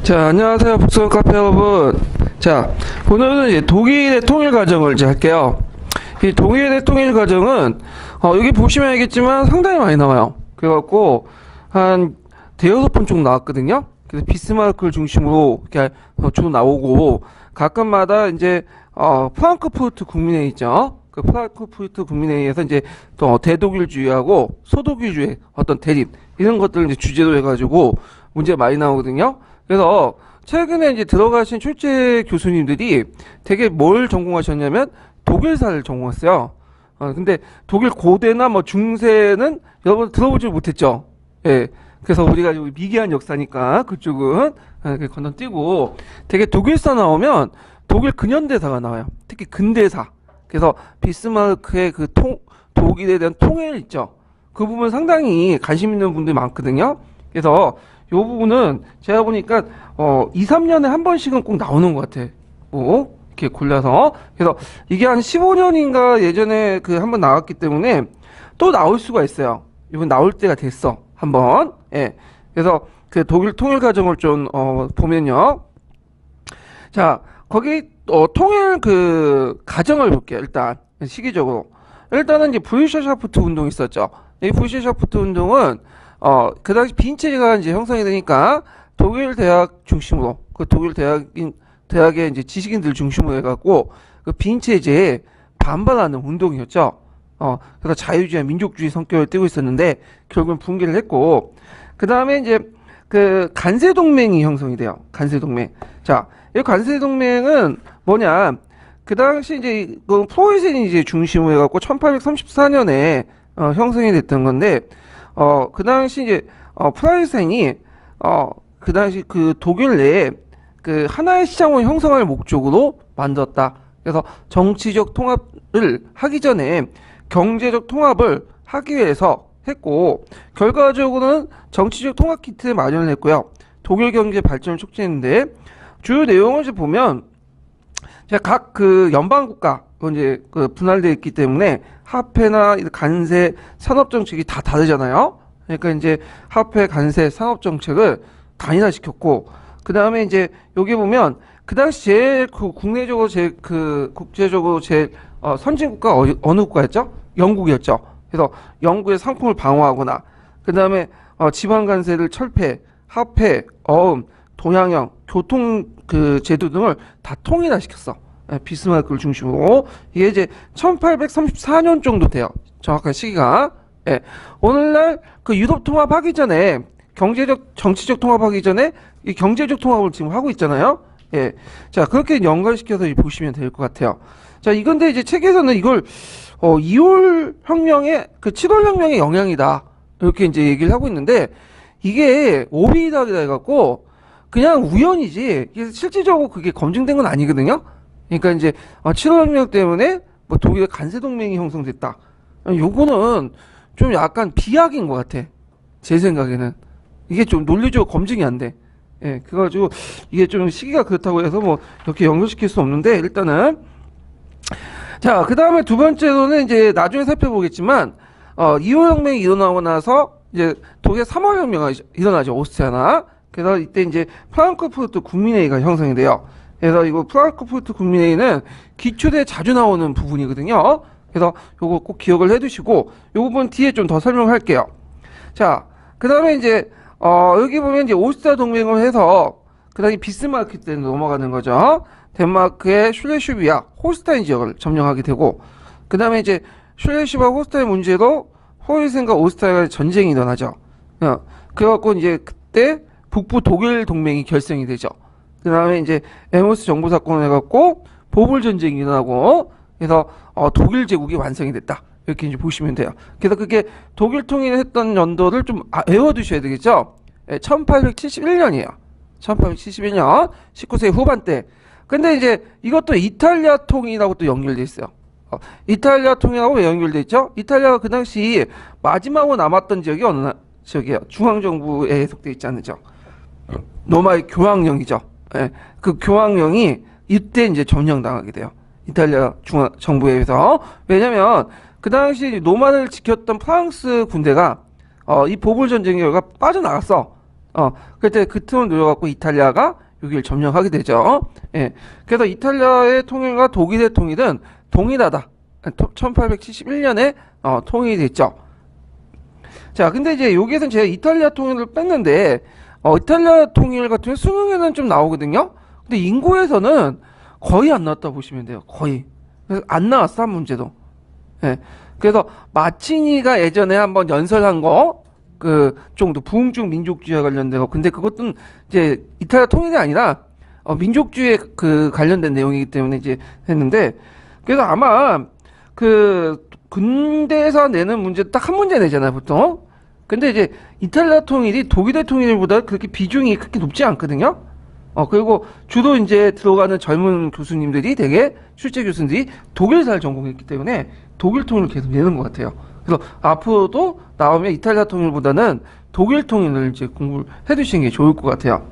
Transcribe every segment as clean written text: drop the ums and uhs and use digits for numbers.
자, 안녕하세요. 북서울 카페 여러분. 자, 오늘은 이제 독일의 통일 과정을 이제 할게요. 이 독일의 통일 과정은, 여기 보시면 알겠지만 상당히 많이 나와요. 그래갖고, 한 대여섯 번 쭉 나왔거든요. 그래서 비스마르크를 중심으로 이렇게 쭉 나오고, 가끔마다 이제, 프랑크푸르트 국민회의 있죠. 그 프랑크푸르트 국민회의에서 이제 또 대독일주의하고 소독일주의 어떤 대립, 이런 것들을 이제 주제로 해가지고 문제가 많이 나오거든요. 그래서 최근에 이제 들어가신 출제 교수님들이 되게 뭘 전공하셨냐면 독일사를 전공했어요. 근데 독일 고대나 뭐 중세는 여러분 들어보지 못했죠. 예. 그래서 우리가 미개한 역사니까 그쪽은 이렇게 건너뛰고 되게 독일사 나오면 독일 근현대사가 나와요. 특히 근대사. 그래서 비스마르크의 그 독일에 대한 통일 있죠. 그 부분 상당히 관심 있는 분들이 많거든요. 그래서 이 부분은 제가 보니까 2, 3년에 한 번씩은 꼭 나오는 것 같아. 뭐 이렇게 골라서. 그래서 이게 한 15년인가 예전에 그 한 번 나왔기 때문에 또 나올 수가 있어요. 이번 나올 때가 됐어. 한번. 예. 그래서 그 독일 통일 과정을 좀 보면요. 자, 거기 통일 그 과정을 볼게요. 일단 시기적으로. 일단은 이제 부르샤샤프트 운동이 있었죠. 이 부르샤샤프트 운동은 그 당시 빈체제가 이제 형성이 되니까 독일 대학 중심으로 그 독일 대학의 이제 지식인들 중심으로 해갖고 그 빈체제에 반발하는 운동이었죠. 그래서 자유주의, 민족주의 성격을 띠고 있었는데 결국은 붕괴를 했고 그 다음에 이제 그 간세동맹이 형성이 돼요. 간세동맹. 자, 이 간세동맹은 뭐냐? 그 당시 이제 그 프로이센이 이제 중심으로 해갖고 1834년에 형성이 됐던 건데. 그 당시 이제, 프라이센이, 그 당시 그 독일 내에 그 하나의 시장을 형성할 목적으로 만들었다. 그래서 정치적 통합을 하기 전에 경제적 통합을 하기 위해서 했고, 결과적으로는 정치적 통합 키트를 마련을 했고요. 독일 경제 발전을 촉진했는데, 주요 내용을 이제 보면, 각 그 연방국가, 이제 그 분할되어 있기 때문에 화폐나 관세, 산업 정책이 다 다르잖아요. 그러니까 이제 화폐, 관세, 산업 정책을 단일화시켰고, 그 다음에 이제 여기 보면 그 당시 제일 그 국내적으로 제일 그 국제적으로 제일 선진국가 어느 국가였죠? 영국이었죠. 그래서 영국의 상품을 방어하거나, 그 다음에 지방 관세를 철폐, 화폐, 어음, 동양형, 교통 그 제도 등을 다 통일화시켰어. 비스마르크를 중심으로. 이게 이제 1834년 정도 돼요. 정확한 시기가. 예. 오늘날 그 유럽 통합하기 전에 경제적, 정치적 통합하기 전에 이 경제적 통합을 지금 하고 있잖아요. 예. 자, 그렇게 연관시켜서 보시면 될 것 같아요. 자, 이건데 이제 책에서는 이걸 2월 혁명의 그 7월 혁명의 영향이다. 이렇게 이제 얘기를 하고 있는데 이게 오비이다 해갖고 그냥 우연이지 이게 실질적으로 그게 검증된 건 아니거든요. 그러니까 이제 7월 혁명 때문에 뭐 독일의 간세동맹이 형성됐다. 요거는 좀 약간 비약인 것 같아. 제 생각에는 이게 좀 논리적으로 검증이 안 돼. 예, 그래가지고 이게 좀 시기가 그렇다고 해서 뭐 이렇게 연결시킬 수 없는데 일단은 자, 그 다음에 두 번째로는 이제 나중에 살펴보겠지만 2월 혁명이 일어나고 나서 이제 독일 3월 혁명이 일어나죠. 오스트리아나. 그래서 이때 이제 프랑크푸르트 국민회의가 형성이 돼요. 그래서 이거 프랑크푸르트 국민회의는 기출에 자주 나오는 부분이거든요. 그래서 요거 꼭 기억을 해두시고 요 부분 뒤에 좀 더 설명할게요. 자, 그 다음에 이제 여기 보면 이제 오스트리아 동맹을 해서 그 다음에 비스마르크 때 넘어가는 거죠. 덴마크의 슐레슈비아, 홀스타인 지역을 점령하게 되고 그 다음에 이제 슐레슈비아 홀스타인 문제로 호이센과 오스트리아의 전쟁이 일어나죠. 그래갖고 이제 그때 북부 독일 동맹이 결성이 되죠. 그 다음에 이제 에모스 정부 사건을 해갖고 보불 전쟁이 일어나고 그래서 독일 제국이 완성이 됐다. 이렇게 이제 보시면 돼요. 그래서 그게 독일 통일을 했던 연도를 좀 외워두셔야 되겠죠. 1871년이에요. 1871년 19세기 후반때. 근데 이제 이것도 이탈리아 통일하고 또 연결돼 있어요. 이탈리아 통일하고 왜 연결돼 있죠? 이탈리아가 그 당시 마지막으로 남았던 지역이 어느 지역이에요? 중앙정부에 해석돼 있지 않죠? 로마의 교황령이죠. 예, 그 교황령이 이때 이제 점령당하게 돼요. 이탈리아 중앙 정부에 의해서. 왜냐면 그 당시 로마를 지켰던 프랑스 군대가 이 보불 전쟁 결과 빠져나갔어. 그때 그 틈을 노려갖고 이탈리아가 여기를 점령하게 되죠. 예. 그래서 이탈리아의 통일과 독일의 통일은 동일하다. 1871년에 통일이 됐죠. 자, 근데 이제 여기에서는 제가 이탈리아 통일을 뺐는데, 이탈리아 통일 같은 경우 수능에는 좀 나오거든요. 근데 인고에서는 거의 안 나왔다 보시면 돼요. 거의. 그래서 안 나왔어, 한 문제도. 예. 그래서 마치니가 예전에 한번 연설한 거, 그 정도 부흥적 민족주의와 관련된 거. 근데 그것도 이제 이탈리아 통일이 아니라 민족주의에 그 관련된 내용이기 때문에 이제 했는데, 그래서 아마 그 군대에서 내는 문제 딱 한 문제 내잖아요, 보통. 근데 이제 이탈리아 통일이 독일의 통일보다 그렇게 비중이 그렇게 높지 않거든요. 그리고 주로 이제 들어가는 젊은 교수님들이 되게 출제 교수님들이 독일사를 전공했기 때문에 독일 통일을 계속 내는 것 같아요. 그래서 앞으로도 나오면 이탈리아 통일보다는 독일 통일을 이제 공부를 해두시는 게 좋을 것 같아요.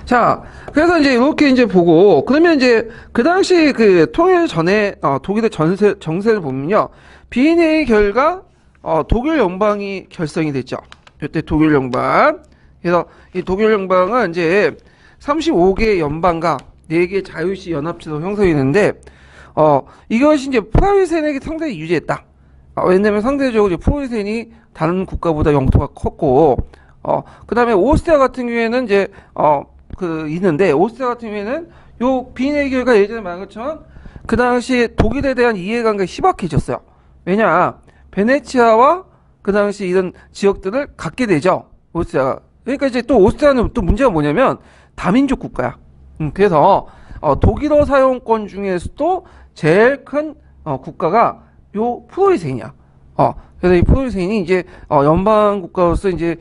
자, 그래서 이제 이렇게 이제 보고, 그러면 이제 그 당시 그 통일 전에, 독일의 정세를 보면요. 비인회의 결과, 독일 연방이 결성이 됐죠. 이때 독일 연방. 그래서 이 독일 연방은 이제 35개 연방과 4개 자유시 연합체로 형성이 되는데, 이것이 이제 프라이센에게 상당히 유리했다. 왜냐면 상대적으로 프로이센이 다른 국가보다 영토가 컸고, 그 다음에 오스트리아 같은 경우에는 이제, 있는데, 오스트리아 같은 경우에는 요 비인의 결과 예전에 말한 것처럼 그 당시에 독일에 대한 이해관계가 희박해졌어요. 왜냐, 베네치아와 그 당시 이런 지역들을 갖게 되죠. 오스트리아가. 그러니까 이제 또 오스트리아는 또 문제가 뭐냐면 다민족 국가야. 그래서, 독일어 사용권 중에서도 제일 큰, 국가가 요 프로이센이야. 그래서 이 프로이센이 이제, 연방 국가로서 이제,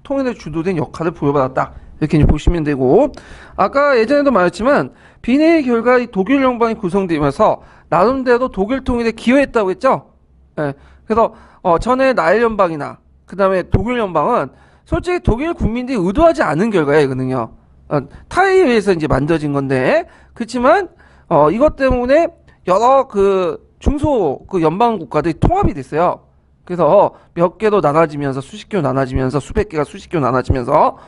통일에 주도된 역할을 부여받았다. 이렇게 이제 보시면 되고, 아까 예전에도 말했지만 비내의 결과 이 독일 연방이 구성되면서 나름대로 독일 통일에 기여했다고 했죠. 예. 그래서 전에 나일 연방이나 그 다음에 독일 연방은 솔직히 독일 국민들이 의도하지 않은 결과예요, 이거는요. 타에 의해서 이제 만들어진 건데, 그렇지만 이것 때문에 여러 그 중소 그 연방 국가들이 통합이 됐어요. 그래서 몇 개로 나눠지면서 수십 개로 나눠지면서 수백 개가 수십 개로 나눠지면서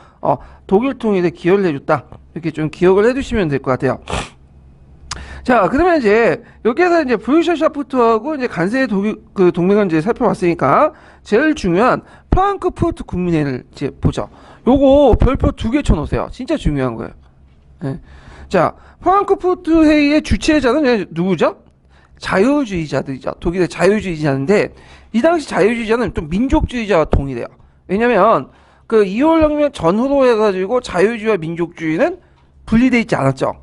독일 통일에 기여를 해줬다. 이렇게 좀 기억을 해두시면 될 것 같아요. 자, 그러면 이제 여기에서 이제 브루샤샤프트하고 이제 간세의 독일 그 동맹을 이제 살펴봤으니까 제일 중요한 프랑크푸르트 국민회의를 이제 보죠. 요거 별표 2개 쳐놓으세요. 진짜 중요한 거예요. 네. 자, 프랑크푸르트 회의의 주최자는 누구죠? 자유주의자들이죠. 독일의 자유주의자인데 이 당시 자유주의자는 좀 민족주의자와 동일해요. 왜냐면 그 2월혁명 전후로 해가지고 자유주의와 민족주의는 분리되어 있지 않았죠.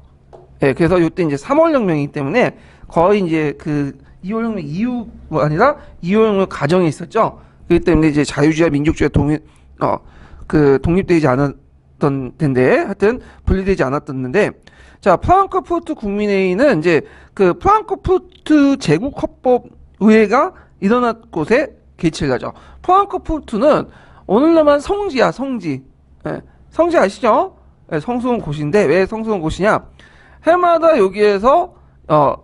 예, 그래서 이때 이제 3월혁명이기 때문에 거의 이제 그 2월혁명 이후가 아니라 2월혁명 과정에 있었죠. 그렇기 때문에 이제 자유주의와 민족주의가 독립되지 않았던 텐데, 하여튼 분리되지 않았던데, 자, 프랑크푸르트 국민회의는 이제 그 프랑크푸르트 제국헌법 의회가 일어난 곳에 개최를 하죠. 프랑크푸르트는 오늘날만 성지야, 성지. 예, 성지 아시죠? 예, 성스러운 곳인데, 왜 성스러운 곳이냐? 해마다 여기에서,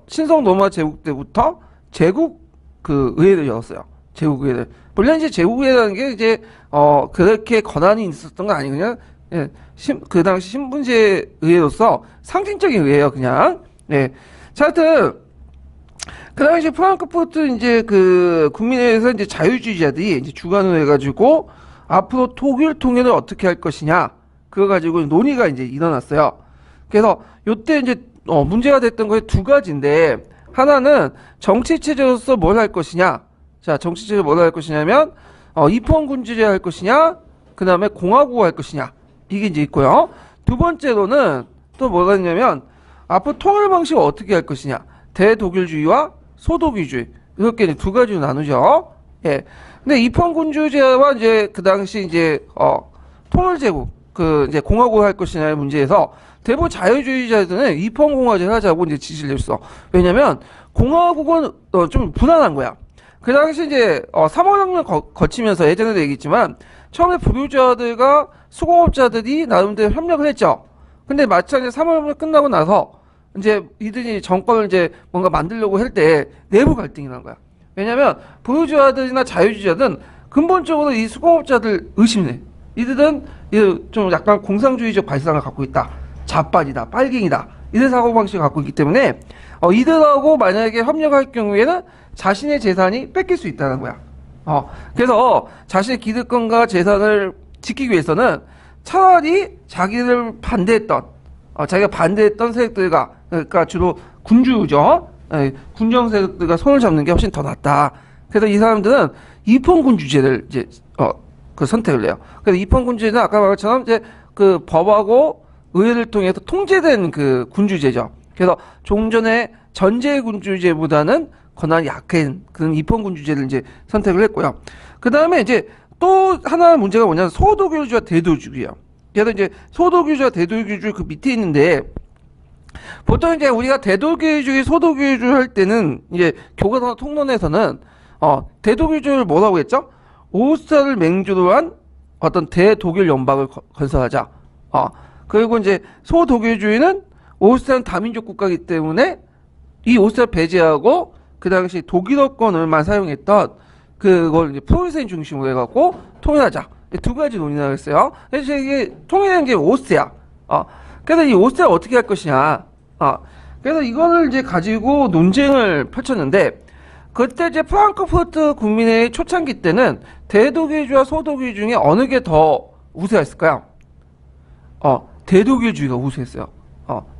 신성 로마 제국 때부터 제국 그 의회를 열었어요. 제국 의회를. 물론 이제 제국 의회라는 게 이제, 그렇게 권한이 있었던 건 아니거든요. 예, 그 당시 신분제 의회로서 상징적인 의회예요, 그냥. 예. 자, 하여튼, 그 당시 프랑크푸르트 이제 그 국민회의에서 이제 자유주의자들이 이제 주관을 해가지고 앞으로 독일 통일을 어떻게 할 것이냐, 그거 가지고 논의가 이제 일어났어요. 그래서 요때 이제 문제가 됐던 거에 2가지인데, 하나는 정치체제로서 뭘 할 것이냐. 자, 정치체제로 뭘 할 것이냐면 입헌군주제 할 것이냐, 그 다음에 공화국 할 것이냐, 이게 이제 있고요. 2번째로는 또 뭐가 있냐면 앞으로 통일 방식을 어떻게 할 것이냐, 대독일주의와 소독일주의, 이렇게 이제 2가지로 나누죠. 예. 근데 입헌군주제와 이제 그 당시 이제 통일제국, 그 이제 공화국을 할 것이냐의 문제에서 대부분 자유주의자들은 입헌공화제를 하자고 이제 지지를 했어. 왜냐면 공화국은 좀 불안한 거야. 그 당시 이제 3월혁명 거치면서 예전에도 얘기했지만 처음에 부류자들과 수공업자들이 나름대로 협력을 했죠. 근데 마찬가지로 3월혁명 끝나고 나서 이제 이들이 정권을 이제 뭔가 만들려고 할 때 내부 갈등이 난 거야. 왜냐면 부르주아들이나 자유주의자들은 근본적으로 이 수공업자들 의심해. 이들은 좀 약간 공산주의적 발상을 갖고 있다. 자빠지다, 빨갱이다. 이런 사고방식을 갖고 있기 때문에 이들하고 만약에 협력할 경우에는 자신의 재산이 뺏길 수 있다는 거야. 그래서 자신의 기득권과 재산을 지키기 위해서는 차라리 자기가 반대했던 세력들과, 그러니까 주로 군주죠. 군정 세력들과 손을 잡는 게 훨씬 더 낫다. 그래서 이 사람들은 입헌군주제를 이제 선택을 해요. 그래서 입헌군주제는 아까 말한 것처럼 이제 그 법하고 의회를 통해서 통제된 그 군주제죠. 그래서 종전의 전제군주제보다는 권한이 약한 그런 입헌군주제를 이제 선택을 했고요. 그 다음에 이제 또 하나 문제가 뭐냐면 소도교주와 대도주의예요. 그래서 이제 소도교주와 대도교주 그 밑에 있는데, 보통 이제 우리가 대도교주의, 소도교주 할 때는 이제 교과서나 통론에서는 대도교주를 뭐라고 했죠? 오스트리아를 맹주로 한 어떤 대독일 연방을 건설하자. 그리고 이제 소독일주의는 오스트리아는 다민족 국가이기 때문에 이 오스트리아 배제하고 그 당시 독일어권을만 사용했던 그걸 이제 프로이센 중심으로 해갖고 통일하자. 두 가지 논의를 했어요. 그래서 이게 통일한 게 오스트리아. 그래서 이 오스트리아 어떻게 할 것이냐. 그래서 이거를 이제 가지고 논쟁을 펼쳤는데, 그때 이제 프랑크푸르트 국민회의 초창기 때는 대독일주와 소독일 중에 어느 게 더 우세했을까요? 대독일주의가 우세했어요.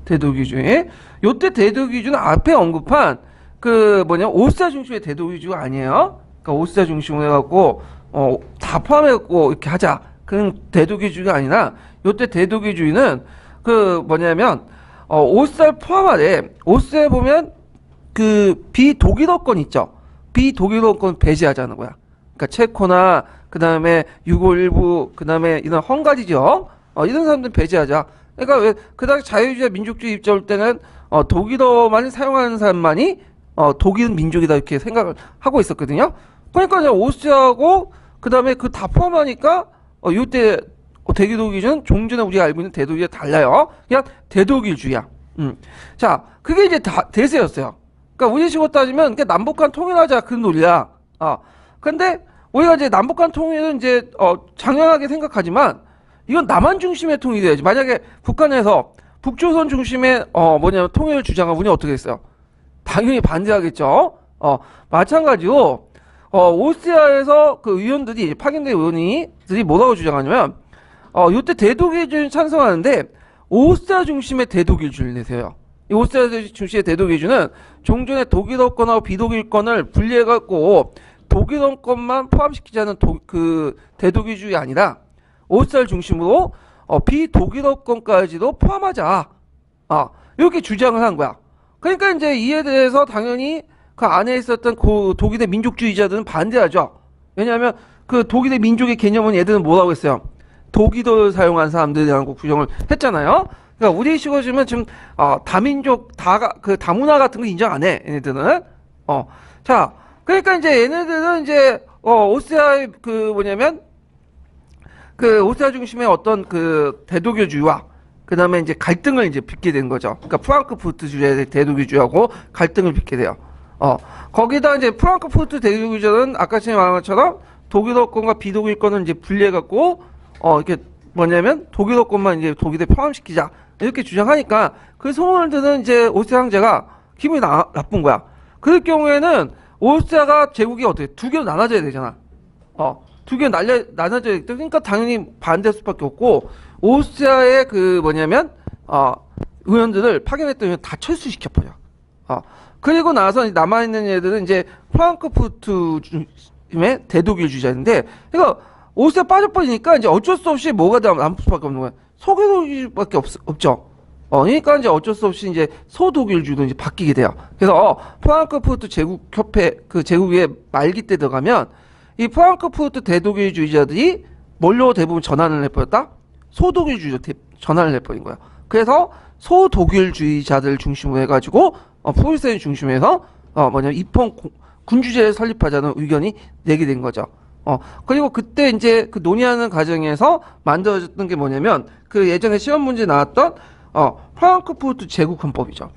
대독일주의. 요때 대독일주는 앞에 언급한 오스트리아 중심의 대독일주가 아니에요. 그러니까 오스트리아 중심으로 해갖고 다 포함해갖고 이렇게 하자. 그런 대독일주의가 아니라 요때 대독일주의는 오스트리아 포함하되, 오스트리아에 보면 그 비독일어권 있죠. 비독일어권 배제하자는 거야. 그러니까 체코나 그 다음에 유고 일부, 그 다음에 이런 헝가리죠. 이런 사람들 배제하자. 그러니까 왜 그 당시 자유주의 민족주의 입장 올 때는 독일어만 사용하는 사람만이 독일 민족이다 이렇게 생각을 하고 있었거든요. 그러니까 이제 오스트리아하고 그 다음에 그 다 포함하니까 이때 대기독일주는 종전에 우리가 알고 있는 대독일주와 달라요. 그냥 대독일주의야. 자, 그게 이제 대세였어요. 그러니까 우리식으로 따지면 남북한 통일하자 그런 논리야. 근데 우리가 이제 남북한 통일은 이제 장량하게 생각하지만 이건 남한 중심의 통일이 돼야지. 만약에 북한에서 북조선 중심의 통일을 주장하면 우리는 어떻게 했어요? 당연히 반대하겠죠. 마찬가지로 오스트리아에서 그 의원들이, 파견된 의원들이 뭐라고 주장하냐면 이때 대독일주의를 찬성하는데 오스트리아 중심의 대독일주의를 내세요. 이 오스트리아 중심의 대독일주는 종전의 독일어권하고 비독일권을 분리해갖고 독일어권만 포함시키자는 그 대독일주의가 아니라 오스트리아를 중심으로 비독일어권까지도 포함하자. 이렇게 주장을 한 거야. 그러니까 이제 이에 대해서 당연히 그 안에 있었던 그 독일의 민족주의자들은 반대하죠. 왜냐하면 그 독일의 민족의 개념은 얘들은 뭐라고 했어요? 독일어를 사용한 사람들이라고 규정을 했잖아요. 그러니까 우리식으로 지금 다민족, 다문화 같은 거 인정 안 해, 얘네들은. 자, 그러니까 이제 얘네들은 이제 오스트리아의 오스트리아 중심의 어떤 그 대독일주의와 그 다음에 이제 갈등을 이제 빚게 된 거죠. 그러니까 프랑크푸르트주의 대독일주의하고 갈등을 빚게 돼요. 거기다 이제 프랑크푸르트 대독일주의는 아까 전에 말한 것처럼 독일어권과 비독일권을 이제 분리해갖고 이렇게 독일어권만 이제 독일에 포함시키자 이렇게 주장하니까 그 소문을 듣는 이제 오스트리아 황제가 기분이 나쁜 거야. 그럴 경우에는 오스트리아가 제국이 어떻게 두 개로 나눠져야 되잖아. 두 개로 나눠져야 되기 때문에 그러니까 당연히 반대할 수밖에 없고 오스트리아의 의원들을 파견했던 의원 다 철수시켜버려. 그리고 나서 남아있는 애들은 이제 프랑크푸르트 중심의 대독일주의자인데, 그러니까 오스트리아 빠져버리니까 이제 어쩔 수 없이 뭐가 남을 수밖에 없는 거야. 소개독일밖에 없죠. 그러니까 이제 어쩔 수 없이 이제 소독일주의로 이제 바뀌게 돼요. 그래서 프랑크푸르트 제국협회 제국의 말기 때 들어가면 이 프랑크푸르트 대독일주의자들이 뭘로 대부분 전환을 해버렸다? 소독일주의로 전환을 해버린 거야. 그래서 소독일주의자들 중심으로 해가지고 프로이센 중심에서 입헌 군주제를 설립하자는 의견이 내게 된 거죠. 그리고 그때 이제 그 논의하는 과정에서 만들어졌던 게 뭐냐면 그 예전에 시험 문제 나왔던 프랑크푸르트 제국헌법이죠.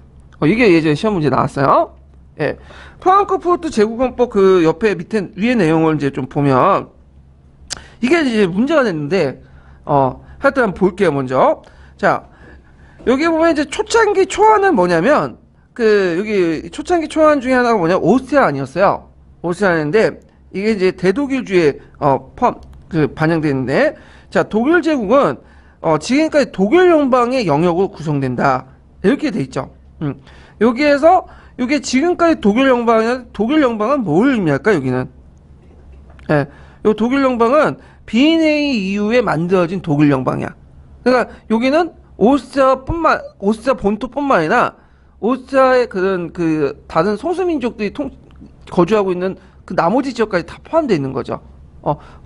이게 예전에 시험 문제 나왔어요. 예. 프랑크푸르트 제국헌법 그 옆에 위에 내용을 이제 좀 보면 이게 이제 문제가 됐는데, 하여튼 한번 볼게요, 먼저. 자, 여기 보면 이제 초창기 초안은 뭐냐면, 여기 초창기 초안 중에 하나가 뭐냐, 오스트리아 아니었어요. 오스트리아인데, 이게 이제 대독일주의에, 반영되어 있는데, 자, 독일 제국은, 지금까지 독일 연방의 영역으로 구성된다. 이렇게 돼 있죠. 여기에서, 이게 지금까지 독일 연방은 뭘 의미할까, 여기는? 예, 요 독일 연방은 비인회의 이후에 만들어진 독일 연방이야. 그러니까 여기는 오스트리아 본토뿐만 아니라 오스트리아의 그런 다른 소수민족들이 거주하고 있는 그 나머지 지역까지 다 포함되어 있는 거죠.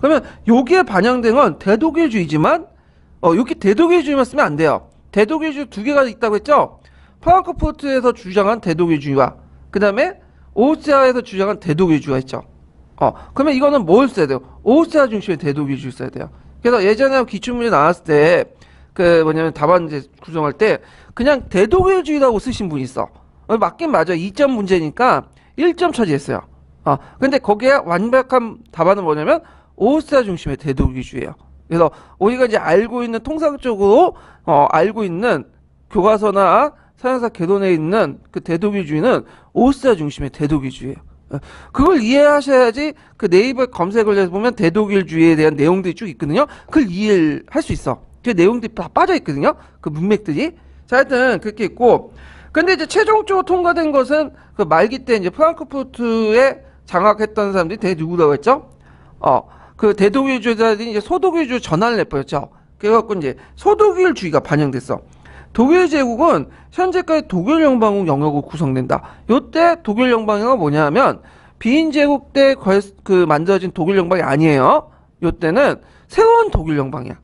그러면 여기에 반영된 건 대독일주의지만 여기 대독일주의만 쓰면 안 돼요. 대독일주의 두 개가 있다고 했죠. 프랑크푸르트에서 주장한 대독일주의와 그 다음에 오스트리아에서 주장한 대독일주의가 있죠. 그러면 이거는 뭘 써야 돼요? 오스트리아 중심의 대독일주의 써야 돼요. 그래서 예전에 기출문제 나왔을 때, 뭐냐면 답안지 구성할 때, 그냥 대독일주의라고 쓰신 분이 있어. 맞긴 맞아. 2점 문제니까 1점 처리했어요. 근데 거기에 완벽한 답안은 뭐냐면, 오스트리아 중심의 대독일주의예요. 그래서 우리가 이제 알고 있는, 통상적으로, 알고 있는 교과서나 서양사 개론에 있는 그 대독일주의는 오스트리아 중심의 대독일주의예요. 그걸 이해하셔야지 그 네이버 검색을 해서 보면 대독일주의에 대한 내용들이 쭉 있거든요. 그걸 이해를 할 수 있어. 그 내용들이 다 빠져 있거든요. 그 문맥들이. 자, 하여튼 그렇게 있고. 근데 이제 최종적으로 통과된 것은 그 말기 때 이제 프랑크푸르트에 장악했던 사람들이 누구라고 했죠? 그 대독일주의자들이 이제 소독일주의 전환을 해버렸죠. 그래갖고 이제 소독일주의가 반영됐어. 독일 제국은 현재까지 독일 연방국 영역으로 구성된다. 요때 독일 연방이 뭐냐면 비인 제국 때 만들어진 독일 연방이 아니에요. 요때는 새로운 독일 연방이야.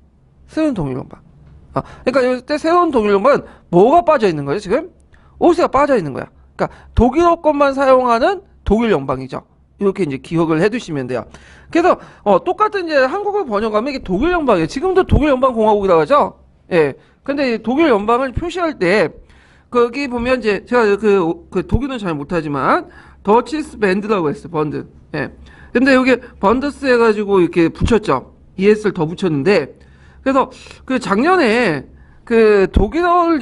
새로운 독일 연방. 그러니까 요때 새로운 독일 연방은 뭐가 빠져 있는 거예요, 지금? 오스트리아가 빠져 있는 거야. 그러니까 독일어권만 사용하는 독일 연방이죠. 이렇게 이제 기억을 해두시면 돼요. 그래서 똑같은 이제 한국어 번역하면 이게 독일 연방이에요. 지금도 독일 연방 공화국이라고 하죠. 예. 근데 독일 연방을 표시할 때 거기 보면 이제 제가 그 독일은 잘 못하지만 더치스 밴드라고 했어. 번드. 예. 근데 여기 번더스 해가지고 이렇게 붙였죠. ES를 더 붙였는데 그래서 그 작년에 그 독일어를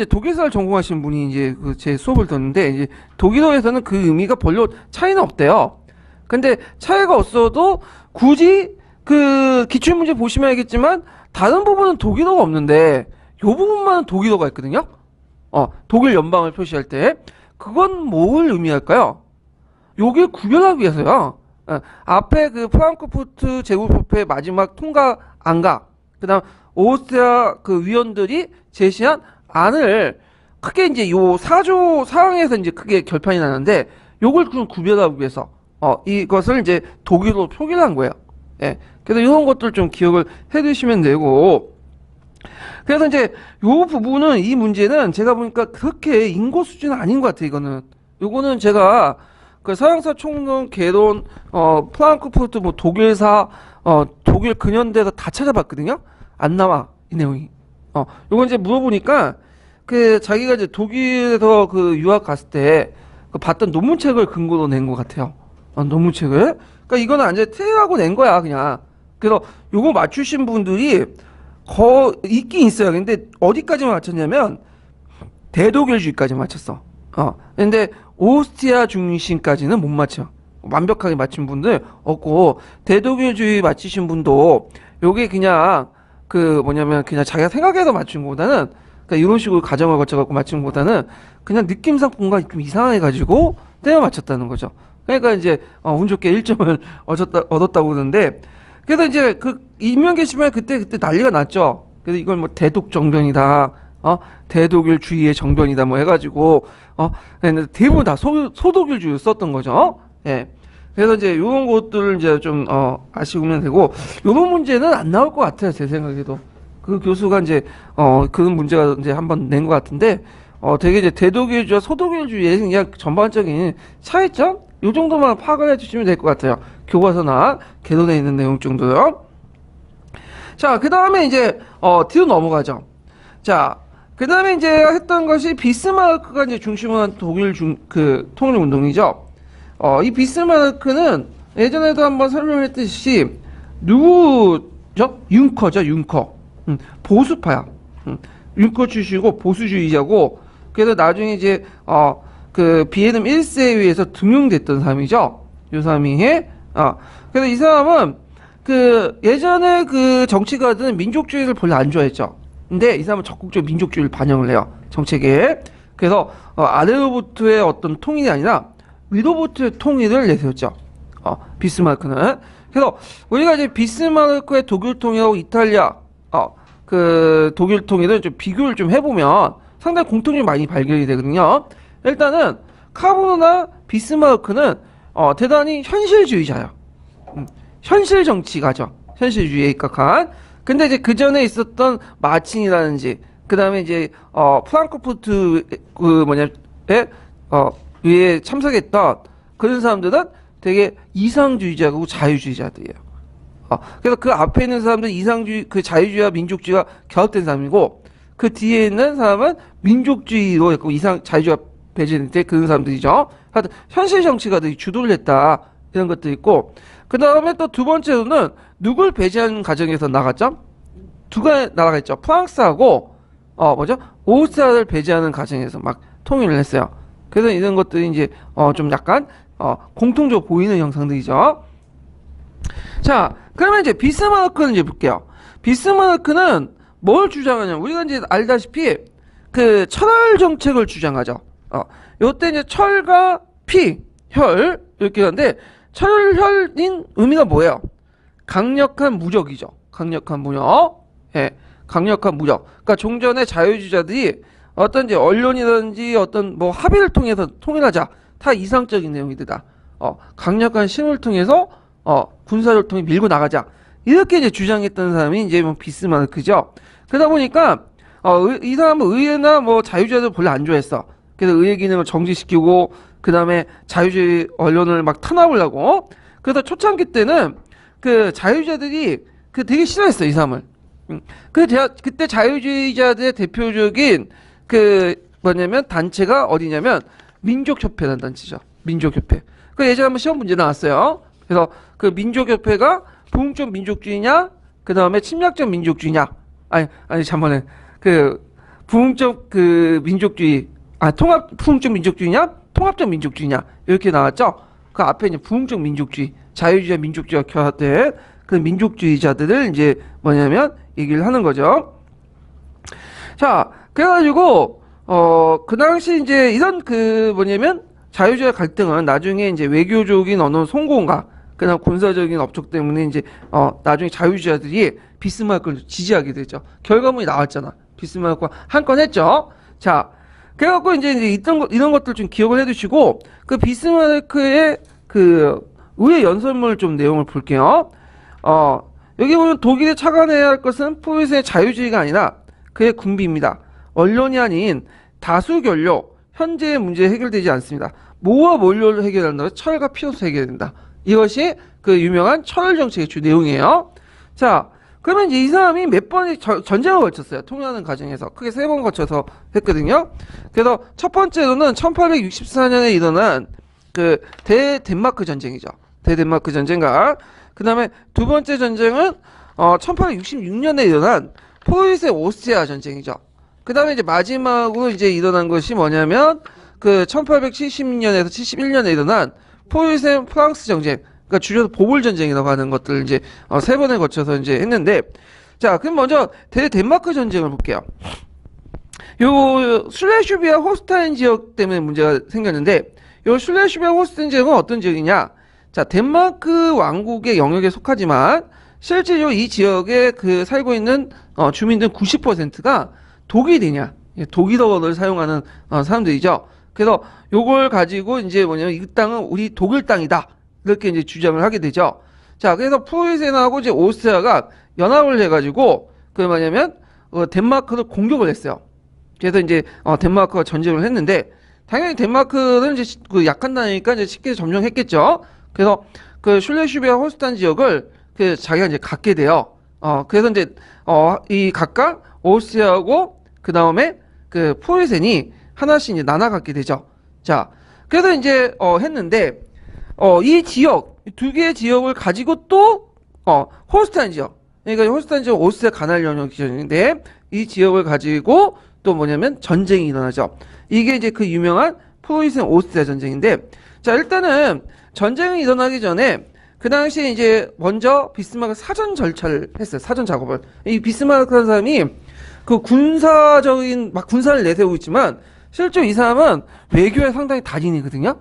전공하신 분이 이제 제 수업을 듣는데 이제 독일어에서는 그 의미가 별로 차이는 없대요. 근데 차이가 없어도 굳이 그 기출문제 보시면 알겠지만 다른 부분은 독일어가 없는데 요 부분만은 독일어가 있거든요. 독일 연방을 표시할 때 그건 뭘 의미할까요? 요게 구별하기 위해서요. 앞에 그 프랑크푸르트 제국협회 마지막 통과 안가, 그다음 오스트리아 그 위원들이 제시한 안을 크게 이제 요 4조 사항에서 이제 크게 결판이 나는데 요걸 좀 구별하기 위해서 이것을 이제 독일어로 표기를 한 거예요. 예. 그래서 이런 것들 좀 기억을 해두시면 되고. 그래서 이제 요 부분은 이 문제는 제가 보니까 그렇게 인고 수준은 아닌 것 같아요. 요거는 제가 그 서양사 총론 개론 프랑크푸르트 뭐 독일사 독일 근현대에서 다 찾아봤거든요. 안 나와 이 내용이. 요건 이제 물어보니까 그 자기가 이제 독일에서 그 유학 갔을 때 그 봤던 논문책을 근거로 낸 것 같아요. 논문책을. 그러니까 이거는 이제 틀리라고 낸 거야 그냥. 그래서 요거 맞추신 분들이 있긴 있어요. 근데 어디까지만 맞췄냐면 대독일주의까지 맞췄어. 근데 오스트리아 중심까지는 못 맞춰. 완벽하게 맞춘 분들 없고 대독일주의 맞히신 분도 요게 그냥 그 뭐냐면 그냥 자기가 생각해서 맞춘 것보다는 그러니까 이런 식으로 가정을 거쳐갖고 맞춘 것보다는 그냥 느낌상 뭔가 좀 이상해가지고 때려 맞췄다는 거죠. 그러니까 이제 운 좋게 1점을 얻었다고 그러는데 그래서 이제 그 인명 게시판에 그때 난리가 났죠. 그래서 이걸 뭐 대독 정변이다, 대독일주의의 정변이다 뭐 해가지고 대부분 다 소독일주의 썼던 거죠. 예. 그래서 이제 이런 것들을 이제 좀 아시면 되고 이런 문제는 안 나올 것 같아요 제 생각에도. 그 교수가 이제 그런 문제가 이제 한번 낸 것 같은데 되게 이제 대독일주의와 소독일주의의 그냥 전반적인 차이점 이 정도만 파악을 해주시면 될 것 같아요. 교과서나 개론에 있는 내용 정도요. 자, 그 다음에 이제 뒤로 넘어가죠. 자, 그 다음에 이제 했던 것이 비스마르크가 이제 중심으로 한 독일 통일운동이죠. 이 비스마르크는 예전에도 한번 설명했듯이 누구 그죠? 융커죠, 융커. 보수파야. 융커 출신이고 보수주의자고, 그래서 나중에 이제 그 비에름 1세에 의해서 등용됐던 사람이죠. 이 사람이 그래서 이 사람은 그 예전에 그 정치가들은 민족주의를 별로 안 좋아했죠. 근데 이 사람은 적극적으로 민족주의를 반영을 해요, 정책에. 그래서 아래로부터의 어떤 통일이 아니라 위로부터의 통일을 내세웠죠. 비스마르크는. 그래서 우리가 이제 비스마르크의 독일 통일하고 이탈리아 그 독일 통일을 좀 비교를 좀 해보면 상당히 공통점이 많이 발견이 되거든요. 일단은 카보나 비스마르크는 대단히 현실주의자예요. 현실 정치가죠. 현실주의에 입각한. 근데 이제 그 전에 있었던 마친이라든지 그 다음에 이제 프랑크푸르트 위에 참석했던 그런 사람들은 되게 이상주의자고 자유주의자들이에요. 그래서 그 앞에 있는 사람들은 이상주의, 그 자유주의와 민족주의가 결합된 사람이고, 그 뒤에 있는 사람은 민족주의로 했고 자유주의가 배제된 그런 사람들이죠. 하여튼 현실 정치가들이 주도를 했다, 이런 것도 있고, 그 다음에 또 두 번째로는 누굴 배제하는 과정에서 나갔죠? 두가 나라가 있죠. 프랑스하고 오스트리아를 배제하는 과정에서 막 통일을 했어요. 그래서 이런 것들이 이제 좀 약간 공통적으로 보이는 형상들이죠. 자, 그러면 이제 비스마르크는 이제 볼게요. 비스마르크는 뭘 주장하냐면, 우리가 이제 알다시피 그 철활 정책을 주장하죠. 요때 이제 철과 피, 혈 이렇게 하는데, 철혈인 의미가 뭐예요? 강력한 무력이죠. 강력한 무력. 예, 강력한 무력. 그러니까 종전의 자유주의자들이 어떤 이제 언론이라든지 어떤 뭐 합의를 통해서 통일하자, 다 이상적인 내용이다. 강력한 힘을 통해서 군사를 통해 밀고 나가자, 이렇게 이제 주장했던 사람이 이제 뭐 비스마르크죠. 그러다 보니까 이 사람은 의회나 뭐 자유주의자들 별로 안 좋아했어. 그래서 의회 기능을 정지시키고, 그 다음에 자유주의 언론을 막 탄압을 하고. 그래서 초창기 때는 그 자유주의자들이 그 되게 싫어했어, 이 사람을. 그때 자유주의자들의 대표적인 그 뭐냐면 단체가 어디냐면 민족협회라는 단체죠. 민족협회. 그 예전에 한번 시험 문제 나왔어요. 그래서 그 민족협회가 부흥적 민족주의냐, 그 다음에 침략적 민족주의냐, 잠깐만, 그 부흥적 그 민족주의, 부흥적 민족주의냐, 통합적 민족주의냐, 이렇게 나왔죠. 그 앞에 이제 부흥적 민족주의, 자유주의와 민족주의가 결합된 그 민족주의자들을 이제 뭐냐면 얘기를 하는 거죠. 자, 그래가지고 그 당시 이제 이런 그 뭐냐면 자유주의 갈등은 나중에 이제 외교적인 어느 성공과 그다음 군사적인 업적 때문에 이제 나중에 자유주의자들이 비스마르크를 지지하게 되죠. 결과물이 나왔잖아. 비스마르크가 한 건 했죠. 자, 그래갖고 이제 이런 것들 좀 기억을 해두시고, 그 비스마르크의 그 의회 연설문 좀 내용을 볼게요. 여기 보면 독일이 착안해야 할 것은 포유세의 자유주의가 아니라 그의 군비입니다. 언론이 아닌 다수 결로 현재의 문제 해결되지 않습니다. 뭐와 뭘로 해결한다고? 철과 피로서 해결된다. 이것이 그 유명한 철 정책의 주 내용이에요. 자, 그러면 이제 이 사람이 몇 번의 전쟁을 거쳤어요. 통일하는 과정에서 크게 3번 거쳐서 했거든요. 그래서 첫 번째로는 1864년에 일어난 그 대덴마크 전쟁이죠. 대덴마크 전쟁과 그 다음에 두 번째 전쟁은 1866년에 일어난 포유세 오스트리아 전쟁이죠. 그 다음에 이제 마지막으로 이제 일어난 것이 뭐냐면 그 1870년에서 71년에 일어난 포유세 프랑스 전쟁, 그러니까 줄여서 보볼 전쟁이라고 하는 것들을 이제 3번에 거쳐서 이제 했는데, 자, 그럼 먼저 대덴마크 전쟁을 볼게요. 요 슐레슈비아 호스타인 지역 때문에 문제가 생겼는데, 요 슐레슈비아 호스타인 지역은 어떤 지역이냐? 자, 덴마크 왕국의 영역에 속하지만 실제로 이 지역에 그 살고 있는 주민들 90%가 독일이냐, 독일어를 사용하는 사람들이죠. 그래서 요걸 가지고 이제 뭐냐면 이 땅은 우리 독일 땅이다, 이렇게 이제 주장을 하게 되죠. 자, 그래서 프로이센하고 이제 오스트리아가 연합을 해가지고 그 뭐냐면 덴마크를 공격을 했어요. 그래서 이제 덴마크가 전쟁을 했는데, 당연히 덴마크는 이제 그 약한 나라니까 이제 쉽게 점령했겠죠. 그래서 그 슐레슈비아 홀스탄 지역을 그 자기가 이제 갖게 돼요. 그래서 이제 이 각각 오스트리아하고 그 다음에 그 프로이센이 하나씩 이제 나눠 갖게 되죠. 자, 그래서 이제 했는데 이 지역, 두 개의 지역을 가지고 또 홀스타인 지역, 그러니까 홀스타인 지역 오스트리아 가날 연역 지역인데 이 지역을 가지고 또 뭐냐면 전쟁이 일어나죠. 이게 이제 그 유명한 프로이센 오스트리아 전쟁인데 자 일단은 전쟁이 일어나기 전에 그 당시에 이제 먼저 비스마르크 사전 절차를 했어요. 사전 작업을. 이 비스마르크라는 사람이 그 군사적인 막 군사를 내세우고 있지만 실제로 이 사람은 외교에 상당히 달인이거든요.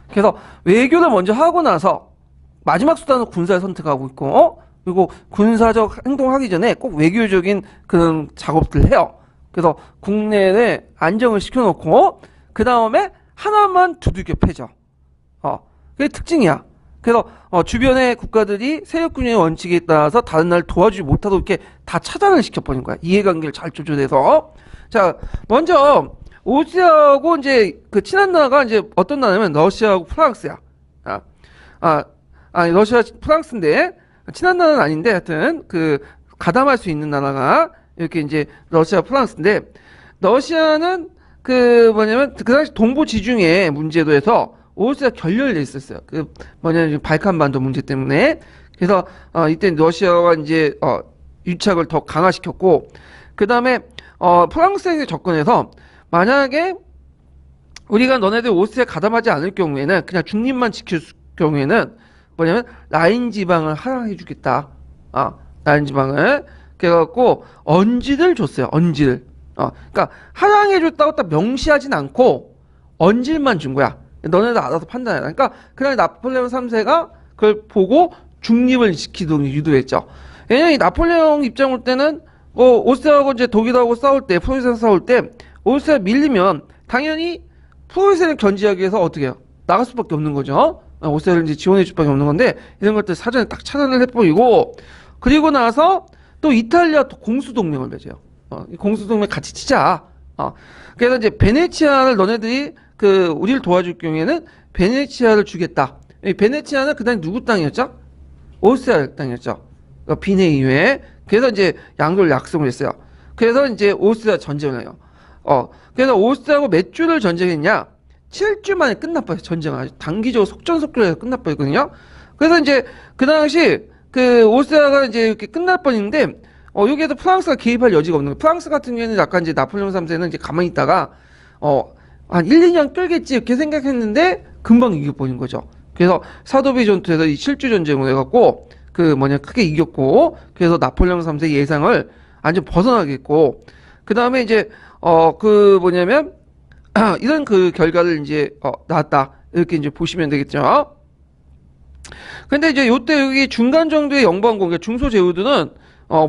그래서 외교를 먼저 하고 나서 마지막 수단으로 군사를 선택하고 있고 그리고 군사적 행동하기 전에 꼭 외교적인 그런 작업들을 해요. 그래서 국내에 안정을 시켜놓고 그 다음에 하나만 두들겨 패죠. 그게 특징이야. 그래서 주변의 국가들이 세력균형의 원칙에 따라서 다른 나라를 도와주지 못하도록 이렇게 다 차단을 시켜버린 거야. 이해관계를 잘 조절해서. 자, 먼저 오스트리아하고 이제 그 친한 나라가 이제 어떤 나라냐면 러시아하고 프랑스야. 러시아 프랑스인데 친한 나라는 아닌데 하여튼 그 가담할 수 있는 나라가 이렇게 이제 러시아 프랑스인데 러시아는 그 뭐냐면 그 당시 동부 지중해 문제도 해서 오스트리아 결렬돼 있었어요. 그 뭐냐면 발칸반도 문제 때문에. 그래서 이때 러시아가 이제 유착을 더 강화시켰고 그 다음에 프랑스에게 접근해서 만약에 우리가 너네들 오스트리아 가담하지 않을 경우에는 그냥 중립만 지킬 경우에는 뭐냐면 라인 지방을 하락해 주겠다. 라인 지방을 그래갖고 언지를 줬어요. 언지를. 그러니까 하락해 줬다고 딱 명시하진 않고 언질만 준 거야. 너네들 알아서 판단해라. 그러니까 그날 나폴레옹 3세가 그걸 보고 중립을 지키도록 유도했죠. 왜냐면 이 나폴레옹 입장 올 때는 오스트리아하고 이제 독일하고 싸울 때, 프로이센 싸울 때 오스트리아 밀리면 당연히 프로이센을 견제하기 위해서 어떻게 해요? 나갈 수밖에 없는 거죠. 오스트리아를 이제 지원해 줄 수밖에 없는 건데 이런 것들 사전에 딱 차단을 해버리고 그리고 나서 또 이탈리아 또 공수동맹을 맺어요. 공수동맹 같이 치자. 그래서 이제 베네치아를 너네들이 우리를 도와줄 경우에는 베네치아를 주겠다. 이 베네치아는 그 당시 누구 땅이었죠? 오스트리아 땅이었죠. 비내 이후에. 그래서 이제 양도를 약속을 했어요. 그래서 이제 오스트리아 전쟁을 해요. 그래서 오스트리아하고 몇 주를 전쟁했냐? 7주 만에 끝나버려요. 전쟁은 아주 단기적으로 속전속결해서 끝나버렸거든요. 그래서 이제 그 당시 오스트리아가 이제 이렇게 끝날 뻔했는데 여기에서 프랑스가 개입할 여지가 없는 거예요. 프랑스 같은 경우에는 약간 이제 나폴레옹 3세는 이제 가만히 있다가 한 1, 2년 끌겠지 이렇게 생각했는데 금방 이겨버린 거죠. 그래서 사도비 전투에서 이 7주 전쟁을 해갖고 크게 이겼고 그래서 나폴레옹 3세 예상을 완전 벗어나게 했고 그 다음에 이제 이런 결과를 이제 나왔다 이렇게 이제 보시면 되겠죠. 근데 이제 요때 여기 중간 정도의 영방공 중소제후들은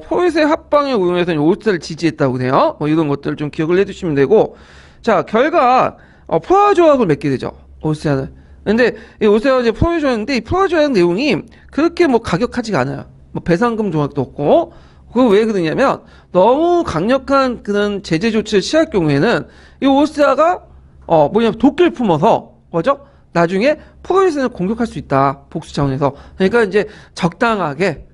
포이세 합방에 응해서 오스트리아를 지지했다고 해요. 이런 것들을 좀 기억을 해두시면 되고 자 결과 프라하 조약을 맺게 되죠. 오스트리아는. 근데 이 오스트리아가 이제 프라하 조약인데 이 프라하 조약 내용이 그렇게 가격하지가 않아요. 배상금 조약도 없고 그거 왜 그러냐면 너무 강력한 그런 제재 조치를 취할 경우에는 이 오스트리아가 독기를 품어서 뭐죠? 나중에 프로이센을 공격할 수 있다. 복수 차원에서. 그러니까 이제 적당하게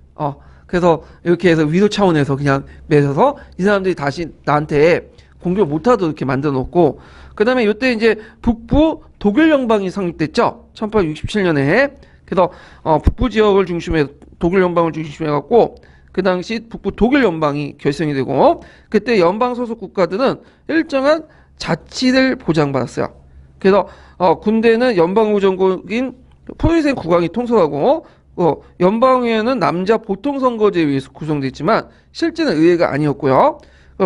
그래서 이렇게 해서 위도 차원에서 그냥 맺어서 이 사람들이 다시 나한테 공격 못하도록 이렇게 만들어 놓고 그 다음에 이때 이제 북부 독일 연방이 성립됐죠. 1867년에. 그래서 북부 지역을 중심에 독일 연방을 중심에 갖고 그 당시 북부 독일 연방이 결성이 되고 그때 연방 소속 국가들은 일정한 자치를 보장받았어요. 그래서 군대는 연방의정국인 프로이센 국왕이 통솔하고 연방의회는 남자 보통선거제에 의해서 구성되어 있지만 실제는 의회가 아니었고요.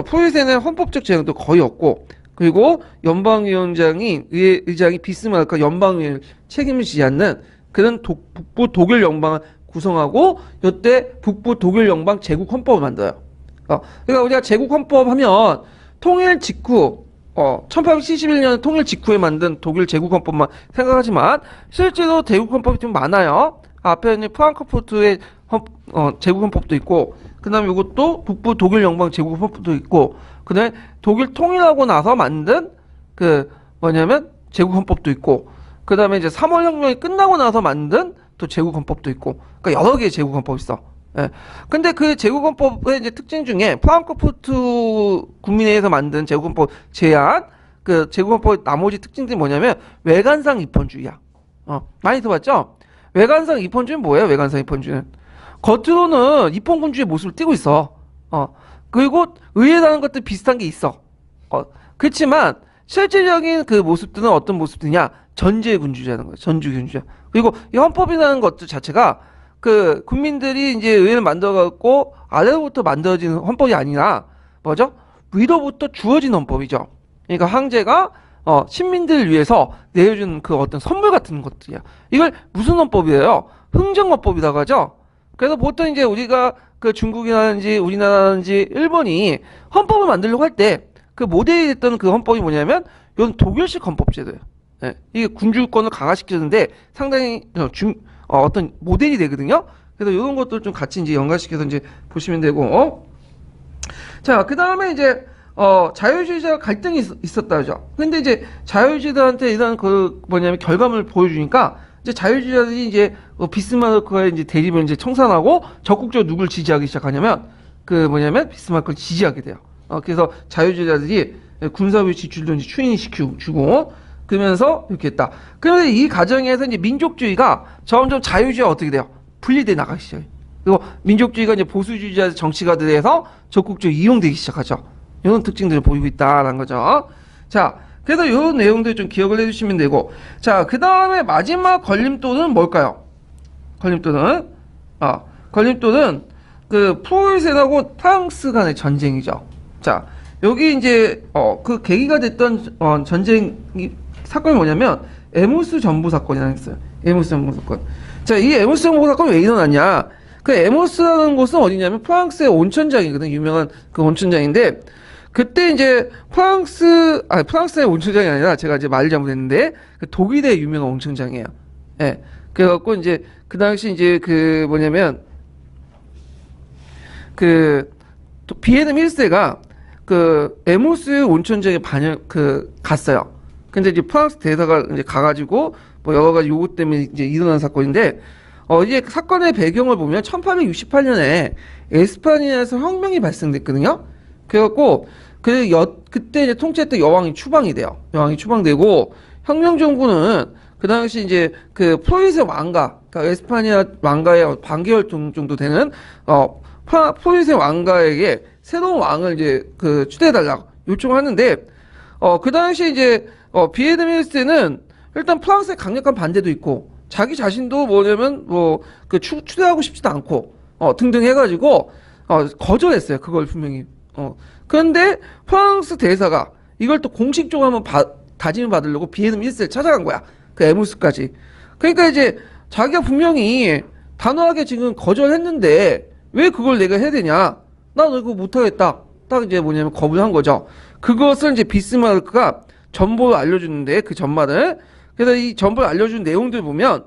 프로이센은 헌법적 제한도 거의 없고 그리고 연방위원장이 의장이 비스마르크가 연방의회를 책임을 지지 않는 그런 북부 독일 연방을 구성하고 이때 북부 독일 연방 제국 헌법을 만들어요. 그러니까 우리가 제국 헌법 하면 통일 직후 1871년 통일 직후에 만든 독일 제국 헌법만 생각하지만 실제로 제국 헌법이 좀 많아요. 앞에 있는 프랑크푸르트의 제국 헌법도 있고 그다음에 이것도 북부 독일 연방 제국 헌법도 있고 그다음에 독일 통일하고 나서 만든 제국 헌법도 있고 그다음에 이제 3월 혁명이 끝나고 나서 만든 또 제국 헌법도 있고 그러니까 여러 개의 제국 헌법이 있어. 예. 근데 그 제국 헌법의 이제 특징 중에 프랑크푸르트 국민회의에서 만든 제국 헌법 제안 제국 헌법의 나머지 특징들이 뭐냐면 외관상 입헌주의야. 많이 들어봤죠? 외관상 입헌주의는 뭐예요? 외관상 입헌주의는 겉으로는 입헌군주의 모습을 띠고 있어. 그리고 의회라는 것도 비슷한 게 있어. 그렇지만 실질적인 그 모습들은 어떤 모습들이냐? 전제 군주제라는 거예요. 전주 군주제. 그리고 이 헌법이라는 것들 자체가 그 국민들이 이제 의회를 만들어갖고 아래로부터 만들어지는 헌법이 아니라 뭐죠? 위로부터 주어진 헌법이죠. 그러니까 황제가 시민들을 위해서 내려준 그 어떤 선물 같은 것들이야. 이걸 무슨 헌법이에요? 흥정헌법이라고 하죠. 그래서 보통 이제 우리가 그 중국이라든지 우리나라든지 일본이 헌법을 만들려고 할 때 그 모델이 됐던 그 헌법이 뭐냐면 이건 독일식 헌법제도예요. 예, 이게 군주권을 강화시키는데 상당히 어떤 모델이 되거든요. 그래서 이런 것들 좀 같이 이제 연관시켜서 이제 보시면 되고, 자, 그 다음에 이제 자유주의자 갈등이 있었다 그죠. 근데 이제 자유주의자한테 이런 그 뭐냐면 결과물을 보여주니까 이제 자유주의자들이 이제 비스마르크와의 이제 대립을 이제 청산하고 적극적으로 누굴 지지하기 시작하냐면 그 뭐냐면 비스마르크를 지지하게 돼요. 그래서 자유주의자들이 군사비 지출도 이제 추인시키고 그러면서 이렇게 했다. 그런데 이 과정에서 이제 민족주의가 점점 자유주의가 어떻게 돼요? 분리돼 나가기 시작해요. 그리고 민족주의가 이제 보수주의자 정치가들에서 적극적으로 이용되기 시작하죠. 이런 특징들을 보이고 있다라는 거죠. 자, 그래서 이런 내용들 좀 기억을 해주시면 되고, 자, 그 다음에 마지막 걸림돌은 뭘까요? 걸림돌은 그 프로이센하고 프랑스 간의 전쟁이죠. 자, 여기 이제 그 계기가 됐던 전쟁 사건이 뭐냐면 에모스 전부 사건이라는 게 있어요. 에모스 전부 사건. 자, 이 에모스 전부 사건이 왜 일어났냐? 그 에모스라는 곳은 어디냐면 프랑스의 온천장이거든. 유명한 그 온천장인데 그때 이제 프랑스의 온천장이 아니라 제가 이제 말을 잘못했는데 그 독일의 유명한 온천장이에요. 예. 그래갖고 이제 그 당시 이제 그 뭐냐면 그 비에르 밀세가 그 에모스 온천장에 갔어요. 근데 이제 프랑스 대사가 이제 가가지고 뭐 여러 가지 요구 때문에 이제 일어난 사건인데 이제 사건의 배경을 보면 1868년에 에스파니아에서 혁명이 발생됐거든요. 그래갖고 그때 이제 통치했던 여왕이 추방이 돼요. 여왕이 추방되고 혁명 정부는 그 당시 이제 그 프로이센 왕가, 그러니까 에스파니아 왕가의 반개월 정도 되는 프로이센 왕가에게 새로운 왕을 이제 그 추대해달라고 요청하는데 그 당시 이제 비에르 밀세는 일단 프랑스의 강력한 반대도 있고 자기 자신도 뭐냐면 그 추대하고 싶지도 않고 등등 해가지고 거절했어요. 그걸 분명히. 그런데 프랑스 대사가 이걸 또 공식적으로 한번 다짐을 받으려고 비에르 밀세를 찾아간 거야. 그 에무스까지. 그러니까 이제 자기가 분명히 단호하게 지금 거절했는데 왜 그걸 내가 해야 되냐? 나 이거 못하겠다. 딱 이제 뭐냐면 거부를 한 거죠. 그것을 이제 비스마르크가 전보를 알려주는데 그 전말을. 그래서 이 전보를 알려준 내용들 보면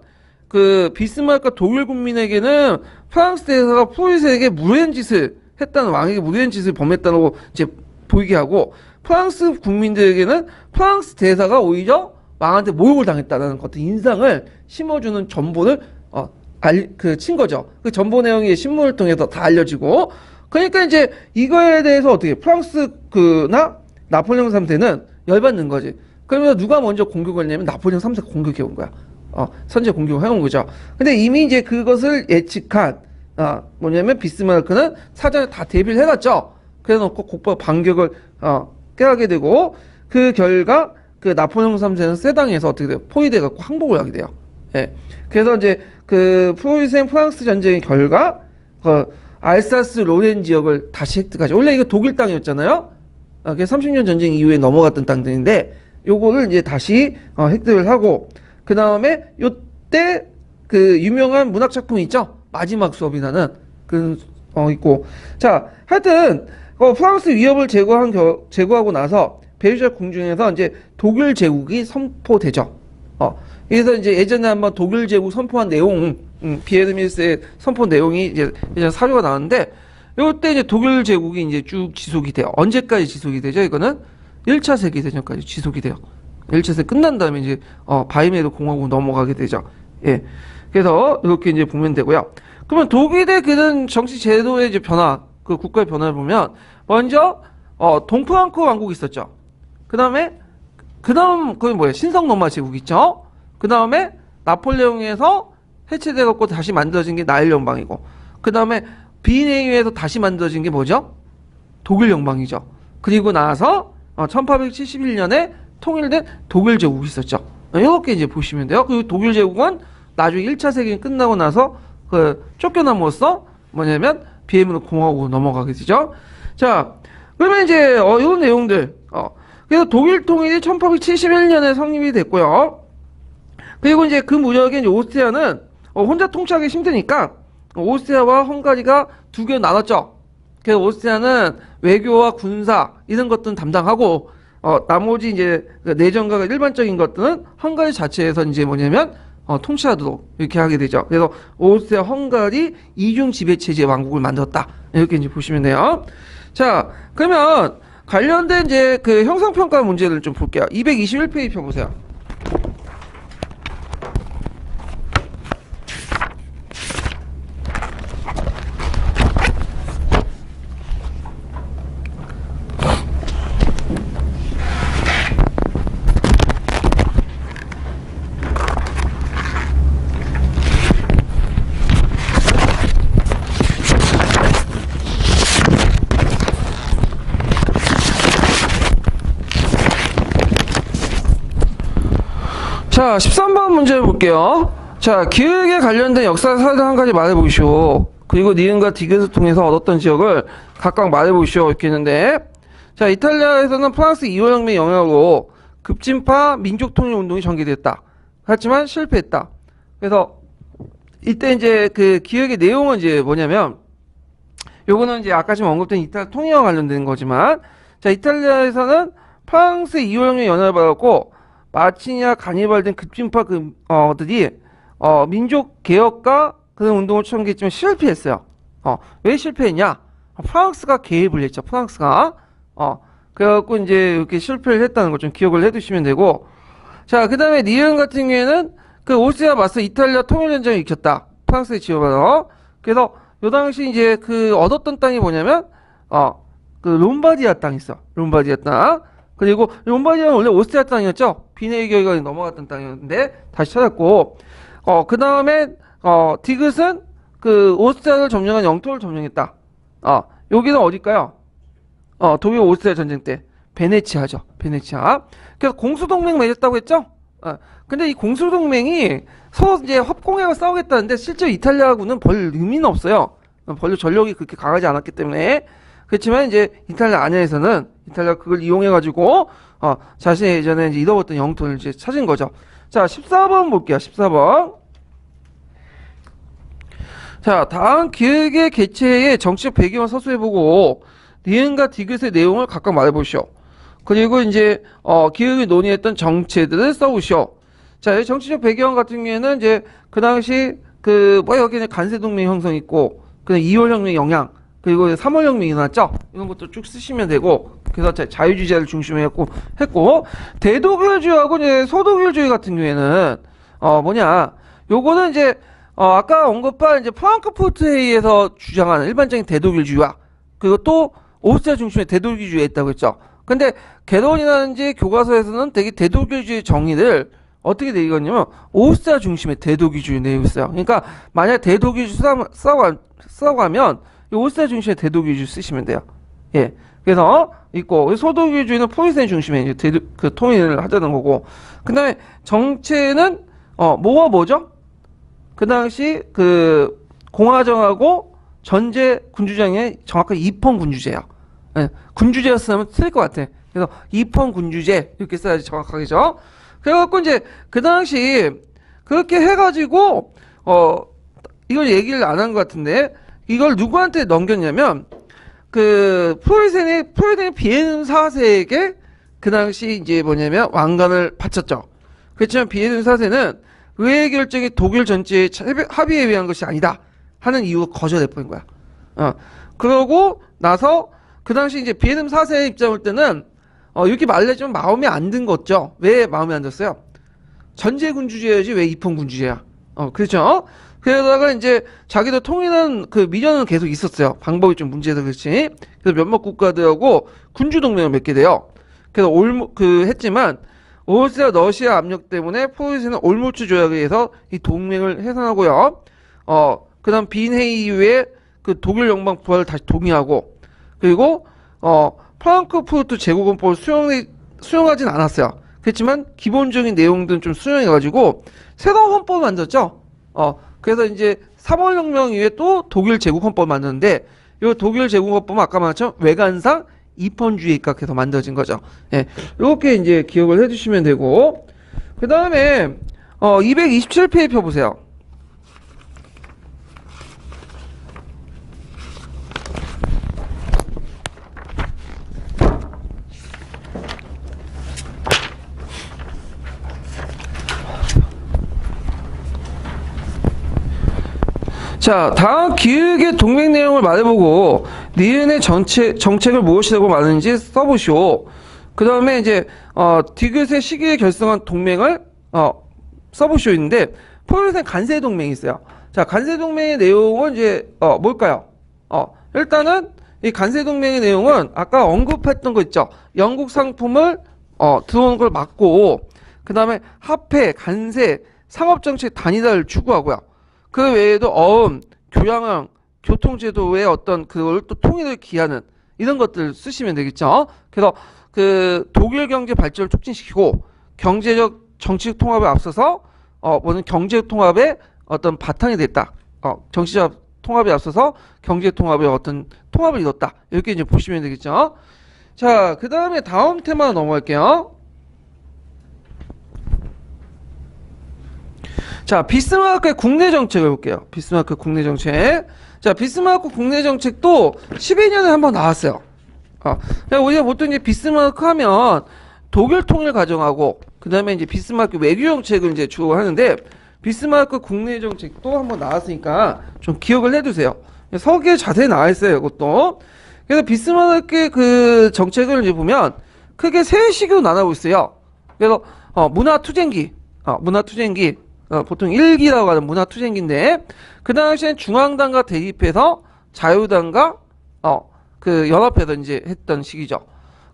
그 비스마르크가 독일 국민에게는 프랑스 대사가 프로이센에게 무례한 짓을 했다는 왕에게 무례한 짓을 범했다고 이제 보이게 하고 프랑스 국민들에게는 프랑스 대사가 오히려 왕한테 모욕을 당했다는 어떤 인상을 심어주는 전보를 친 거죠. 그 전보 내용이 신문을 통해서 다 알려지고 그러니까 이제 이거에 대해서 어떻게 프랑스나 나폴레옹 3세는 열받는 거지. 그러면서 누가 먼저 공격을 했냐면 나폴레옹 3세가 공격해 온 거야. 선제 공격을 해온 거죠. 근데 이미 이제 그것을 예측한 뭐냐면 비스마르크는 사전에 다 대비를 해놨죠. 그래놓고 곧바로 반격을 깨하게 되고 그 결과 그 나폴레옹 3세는 세당에서 어떻게 돼요? 포위돼갖고 항복을 하게 돼요. 예. 그래서 이제 그 프로이센 프랑스 전쟁의 결과 알사스 로렌 지역을 다시 획득하죠. 원래 이거 독일 땅이었잖아요. 그래서 30년 전쟁 이후에 넘어갔던 땅들인데 요거를 이제 다시 획득을 하고 그 다음에 요때 그 유명한 문학 작품이 있죠. 마지막 수업이라는 그 있고 자 하여튼 프랑스 위협을 제거하고 나서 베르사유 궁중에서 이제 독일 제국이 선포되죠. 그래서 이제 예전에 한번 독일 제국 선포한 내용, 비에르 밀세의 선포 내용이 이제 사료가 나왔는데, 요때 이제 독일 제국이 이제 쭉 지속이 돼요. 언제까지 지속이 되죠? 이거는 1차 세계대전까지 지속이 돼요. 1차 세계 끝난 다음에 이제, 바이메르 공화국 넘어가게 되죠. 예. 그래서 이렇게 이제 보면 되고요. 그러면 독일의 그런 정치 제도의 이제 변화, 그 국가의 변화를 보면, 먼저, 동프랑크 왕국이 있었죠. 그 다음, 그건 뭐예요? 신성 로마 제국 있죠? 그 다음에 나폴레옹에서 해체돼갖고 다시 만들어진 게 나일 연방이고 그 다음에 비인에 의해서 다시 만들어진 게 뭐죠? 독일 연방이죠. 그리고 나서 1871년에 통일된 독일 제국이 있었죠. 이렇게 이제 보시면 돼요. 그리고 독일 제국은 나중에 1차 세계대전이 끝나고 나서 쫓겨남으로써 뭐냐면 비해문 공화국으로 넘어가게 되죠. 자, 그러면 이제 이런 내용들. 그래서 독일 통일이 1871년에 성립이 됐고요. 그리고 이제 그 무렵에 이제 오스트리아는 혼자 통치하기 힘드니까 오스트리아와 헝가리가 두 개로 나눴죠. 그래서 오스트리아는 외교와 군사 이런 것들은 담당하고 나머지 이제 내정과 일반적인 것들은 헝가리 자체에서 이제 뭐냐면 통치하도록 이렇게 하게 되죠. 그래서 오스트리아, 헝가리 이중 지배 체제 왕국을 만들었다. 이렇게 이제 보시면 돼요. 자, 그러면 관련된 이제 그 형상평가 문제를 좀 볼게요. 221페이지 펴보세요. 자, 13번 문제 볼게요. 자, 기획에 관련된 역사사를 한 가지 말해보시오. 그리고 니은과 디귿을 통해서 얻었던 지역을 각각 말해보시오. 이렇게 했는데, 자, 이탈리아에서는 프랑스 2월 혁명 영향으로 급진파 민족통일운동이 전개됐다. 하지만 실패했다. 그래서 이때 이제 그 기획의 내용은 이제 뭐냐면, 요거는 이제 아까 지금 언급된 이탈리아 통일과 관련된 거지만, 자, 이탈리아에서는 프랑스 2월 혁명 영향을 받았고, 마치니아 가니발 등 급진파 들이 민족 개혁과 그런 운동을 추진했지만 실패했어요. 왜 실패했냐? 프랑스가 개입을 했죠. 프랑스가 그래갖고 이제 이렇게 실패를 했다는 걸 좀 기억을 해두시면 되고, 자, 그 다음에 니은 같은 경우에는 그 오스트리아 맞서 이탈리아 통일전쟁을 일으켰다. 프랑스에 지원받아. 그래서 요 당시 이제 그 얻었던 땅이 뭐냐면 그 롬바디아 땅이 있어. 롬바디아 땅. 그리고 롬바디아는 원래 오스트리아 땅이었죠. 비네이거가 넘어갔던 땅이었는데 다시 찾았고, 그 다음에 디귿은 그 오스트리아를 점령한 영토를 점령했다. 여기는 어딜까요? 독일 오스트리아 전쟁 때 베네치아죠. 베네치아. 그래서 공수동맹 맺었다고 했죠. 근데 이 공수동맹이 서로 이제 협공해서 싸우겠다는데 실제 이탈리아군은 별 의미는 없어요. 별로 전력이 그렇게 강하지 않았기 때문에. 그렇지만 이제 이탈리아 안에서는 이탈리아 그걸 이용해가지고 자신의 예전에 이제 잃어버렸던 영토를 이제 찾은 거죠. 자, 14번 볼게요. 14번. 자, 다음 기획의 개최의 정치적 배경을 서술해보고 니은과 디귿의 내용을 각각 말해보시오. 그리고 이제 기획이 논의했던 정체들을 써보시오. 자, 이 정치적 배경 같은 경우에는 이제 그 당시 여기는 간세동맹 형성 있고, 그 2월 혁명 영향, 그리고 3월 혁명이 일어났죠. 이런 것도 쭉 쓰시면 되고, 그래서 자유주의자를 중심으로 했고, 대독일주의하고 이제 소독일주의 같은 경우에는 요거는 이제 아까 언급한 이제 프랑크푸르트 회의에서 주장하는 일반적인 대독일주의와, 그리고 또 오스트리아 중심의 대독일주의가 있다고 했죠. 근데 개론이라든지 교과서에서는 되게 대독일주의 정의를 어떻게 내리겠냐면 오스트리아 중심의 대독일주의 내리고 있어요. 그러니까 만약 대독일주의 쓰라고 하면 이 오스트리아 중심의 대독일주의 쓰시면 돼요. 예. 그래서 있고 소독일주의는 포이센 중심의 이제 그 통일을 하자는 거고, 그 다음에 정체는 뭐가 뭐죠? 그 당시 그 공화정하고 전제 군주정의 정확하게 이펑 군주제야. 예. 군주제였으면 틀릴 것 같아. 그래서 이펑 군주제 이렇게 써야지 정확하게죠. 그래갖고 이제 그 당시 그렇게 해가지고 이걸 얘기를 안 한 것 같은데, 이걸 누구한테 넘겼냐면 그 프로이센이 비에는 4세에게 그 당시 이제 왕관을 바쳤죠. 그렇지만 비에는 4세는 의회 결정이 독일 전체의 합의에 의한 것이 아니다 하는 이유로 거절해버린 거야. 그러고 나서 그 당시 이제 비에는 4세의 입장일 때는 이렇게 말해주면 마음에 안 든 거죠. 왜 마음에 안 들었어요? 전제군주제야지 왜 입헌군주제야? 그렇죠? 그러다가 이제 자기도 통일한 그 미련은 계속 있었어요. 방법이 좀 문제도 그렇지. 그래서 몇몇 국가들하고 군주동맹을 맺게 돼요. 그래서 했지만 오스트리아 러시아 압력 때문에 포이센은 올무츠 조약에 의해서 이 동맹을 해산하고요. 그 다음 빈회의 이후에 그 독일 연방 부활을 다시 동의하고, 그리고 프랑크푸르트 제국헌법을 수용하진 않았어요. 그렇지만 기본적인 내용들은 좀 수용해가지고 새로운 헌법을 만들었죠. 그래서 이제 3월 혁명 이후에 또 독일 제국헌법을 만드는데, 이 독일 제국헌법은 아까 말했죠, 외관상 입헌주의에 입각해서 만들어진 거죠. 예, 이렇게 이제 기억을 해주시면 되고, 그 다음에 227페이지 펴보세요. 자, 다음 기획의 동맹 내용을 말해보고 니은의 정책을 무엇이라고 말하는지 써보시오. 그 다음에 이제 디귿의 시기에 결성한 동맹을 써보시오 있는데, 포유생 간세 동맹이 있어요. 자, 간세 동맹의 내용은 이제 뭘까요? 일단은 이 간세 동맹의 내용은 아까 언급했던 거 있죠. 영국 상품을 들어오는 걸 막고, 그 다음에 화폐, 간세, 상업정책 단일화를 추구하고요. 그 외에도 교양학, 교통제도의 어떤 그걸 또 통일을 기하는 이런 것들 쓰시면 되겠죠. 그래서 그 독일 경제 발전을 촉진시키고 경제적 정치적 통합에 앞서서 뭐는 경제 통합의 어떤 바탕이 됐다. 정치적 통합에 앞서서 경제 통합의 어떤 통합을 이뤘다. 이렇게 이제 보시면 되겠죠. 자, 그 다음에 다음 테마 넘어갈게요. 자, 비스마르크의 국내 정책을 볼게요. 비스마르크 국내 정책. 자, 비스마르크 국내 정책도 12년에 한번 나왔어요. 우리가 보통 이제 비스마르크 하면 독일 통일 과정하고, 그 다음에 이제 비스마르크 외교 정책을 이제 주로 하는데, 비스마르크 국내 정책도 한번 나왔으니까 좀 기억을 해두세요. 서기에 자세히 나와 있어요, 이것도. 그래서 비스마르크의 그 정책을 이제 보면 크게 세 시기로 나누고 있어요. 그래서 문화투쟁기, 보통 1기라고 하는 문화투쟁기인데, 그 당시엔 중앙당과 대립해서 자유당과 그 연합해서 이제 했던 시기죠.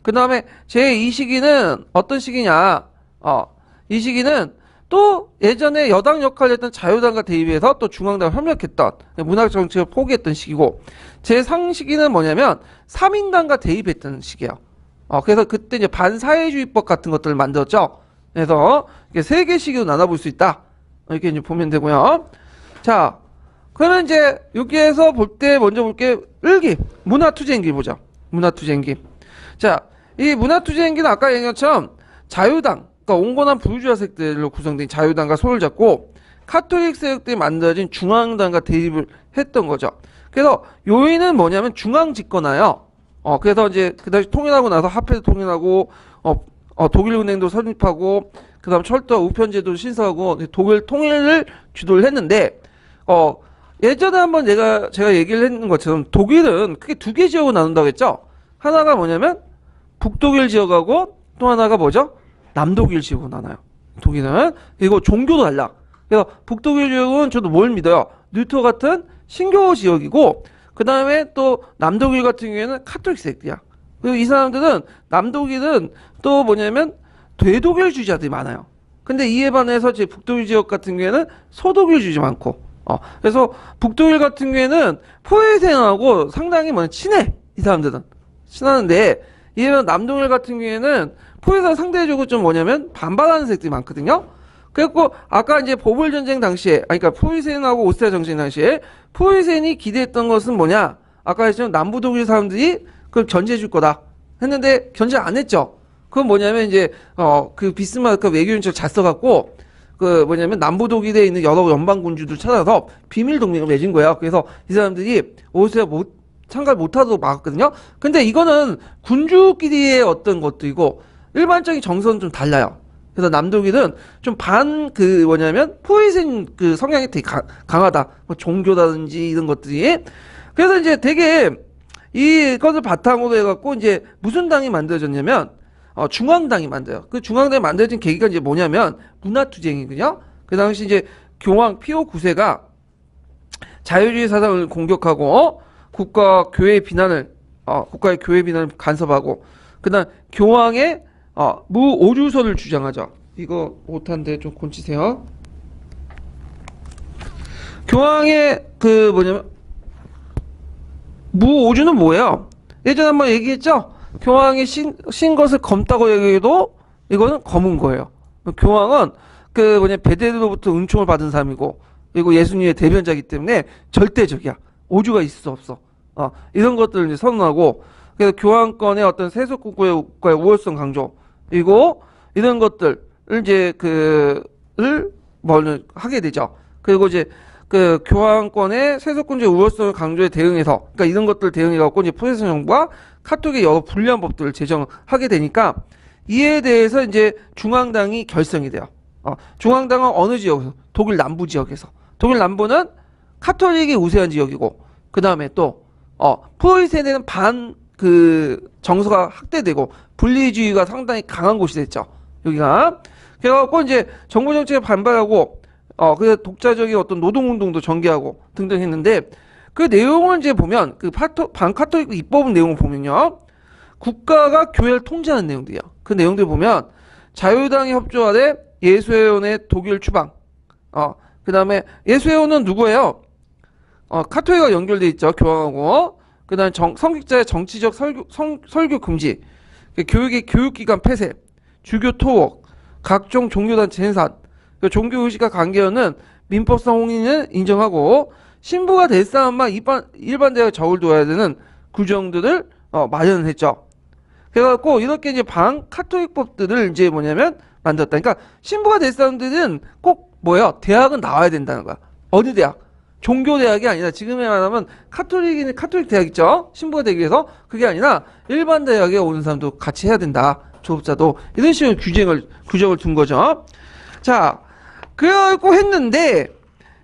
그 다음에 제2시기는 어떤 시기냐? 이 시기는 또 예전에 여당 역할을 했던 자유당과 대립해서 또 중앙당을 협력했던 문화 정책을 포기했던 시기고, 제3시기는 뭐냐면 3인당과 대립했던 시기예요. 그래서 그때 이제 반사회주의법 같은 것들을 만들었죠. 그래서 이게 세 개 시기로 나눠볼 수 있다. 이렇게 이제 보면 되고요. 자, 그러면 이제 여기에서 볼 때 먼저 볼게 1기 문화투쟁기 보자. 문화투쟁기. 자, 이 문화투쟁기는 아까 얘기한 것처럼 자유당, 그러니까 온건한 부르주아 세력들로 구성된 자유당과 손을 잡고 카톨릭 세력들이 만들어진 중앙당과 대립을 했던 거죠. 그래서 요인은 뭐냐면 중앙 집권화요. 그래서 이제 그 당시 통일하고 나서 화폐도 통일하고 독일은행도 설립하고, 그 다음 철도와 우편제도를 신설하고 독일 통일을 주도를 했는데, 예전에 한번 제가 얘기를 했는 것처럼 독일은 크게 두 개 지역으로 나눈다고 했죠. 하나가 뭐냐면 북독일 지역하고, 또 하나가 뭐죠? 남독일 지역으로 나눠요. 독일은. 그리고 종교도 달라. 그래서 북독일 지역은 저도 뭘 믿어요? 루터 같은 신교 지역이고, 그 다음에 또 남독일 같은 경우에는 카톨릭 세력이야. 그리고 이 사람들은, 남독일은 또 뭐냐면 대독일주의자들이 많아요. 근데 이에 반해서 제 북독일 지역 같은 경우에는 소독일주의자 많고, 그래서 북독일 같은 경우에는 포에센하고 상당히 친해. 이 사람들은 친하는데, 이에 반해 남독일 같은 경우에는 포에센 상대적으로 좀 뭐냐면 반발하는 세력들이 많거든요. 그래갖고 아까 이제 보불 전쟁 당시에, 그러니까 포에센하고 오스트리아 전쟁 당시에 포에센이 기대했던 것은 뭐냐? 아까 했지만 남부 독일 사람들이 그걸 견제해 줄 거다 했는데 견제 안 했죠. 그건 뭐냐면 이제 그 비스마르크 외교연설 잘 써갖고 그 뭐냐면 남부 독일에 있는 여러 연방 군주들 찾아서 비밀 동맹을 맺은 거예요. 그래서 이 사람들이 오스트리아 참가를 못하도록 막았거든요. 근데 이거는 군주끼리의 어떤 것들이고 일반적인 정서는 좀 달라요. 그래서 남독일은 좀 그 뭐냐면 포에센 그 성향이 되게 강하다. 뭐 종교라든지 이런 것들이. 그래서 이제 되게 이것을 바탕으로 해갖고 이제 무슨 당이 만들어졌냐면 중앙당이 만들어요. 그 중앙당이 만들어진 계기가 이제 뭐냐면 문화투쟁이거든요. 그 당시 이제 교황 피오 9세가 자유주의 사상을 공격하고 국가의 교회 비난을 간섭하고, 그다음 교황의 무오류설을 주장하죠. 이거 못한데 좀 고치세요. 교황의 그 뭐냐면 무오주는 뭐예요? 예전에 한번 얘기했죠? 교황이 신 것을 검다고 얘기해도 이거는 검은 거예요. 교황은 그 베데로부터 은총을 받은 사람이고, 그리고 예수님의 대변자이기 때문에 절대적이야. 오주가 있을 수 없어. 이런 것들을 이제 선언하고, 그래서 교황권의 어떤 세속국가의 우월성 강조, 그리고 이런 것들을 이제 하게 되죠. 그리고 이제 그 교황권의 세속군주의 우월성을 강조에 대응해서, 그러니까 이런 것들 대응해갖고 이제 프로테스탄 정부가 카톨릭의 여러 불리한 법들을 제정하게 되니까, 이에 대해서 이제 중앙당이 결성이 돼요. 중앙당은 어느 지역에서? 독일 남부 지역에서. 독일 남부는 카톨릭이 우세한 지역이고, 그 다음에 또 프로이센에는 정서가 확대되고 분리주의가 상당히 강한 곳이 됐죠. 여기가. 그래갖고 이제 정부 정책에 반발하고, 그래서 독자적인 어떤 노동운동도 전개하고 등등 했는데, 그 내용을 이제 보면, 반카톨릭 입법 내용을 보면요, 국가가 교회를 통제하는 내용들이야. 그 내용들 보면, 자유당이 협조하되 예수회원의 독일 추방, 그 다음에 예수회원은 누구예요? 카톨릭과 연결돼 있죠. 교황하고. 그 다음에 성직자의 정치적 설교 금지, 교육의 교육기관 폐쇄, 주교 토목, 각종 종교단체 해산, 종교의식과 관계없는 민법상 홍인을 인정하고, 신부가 될 사람만 일반 대학에 저울둬야 되는 규정들을 마련을 했죠. 그래갖고 이렇게 이제 반카톨릭 법들을 이제 만들었다. 그러니까 신부가 될 사람들은 꼭 대학은 나와야 된다는 거야. 어느 대학? 종교 대학이 아니라, 지금에 말하면 카톨릭 대학 있죠. 신부가 되기 위해서. 그게 아니라 일반 대학에 오는 사람도 같이 해야 된다. 졸업자도. 이런 식으로 규정을 둔 거죠. 자, 그래갖고 했는데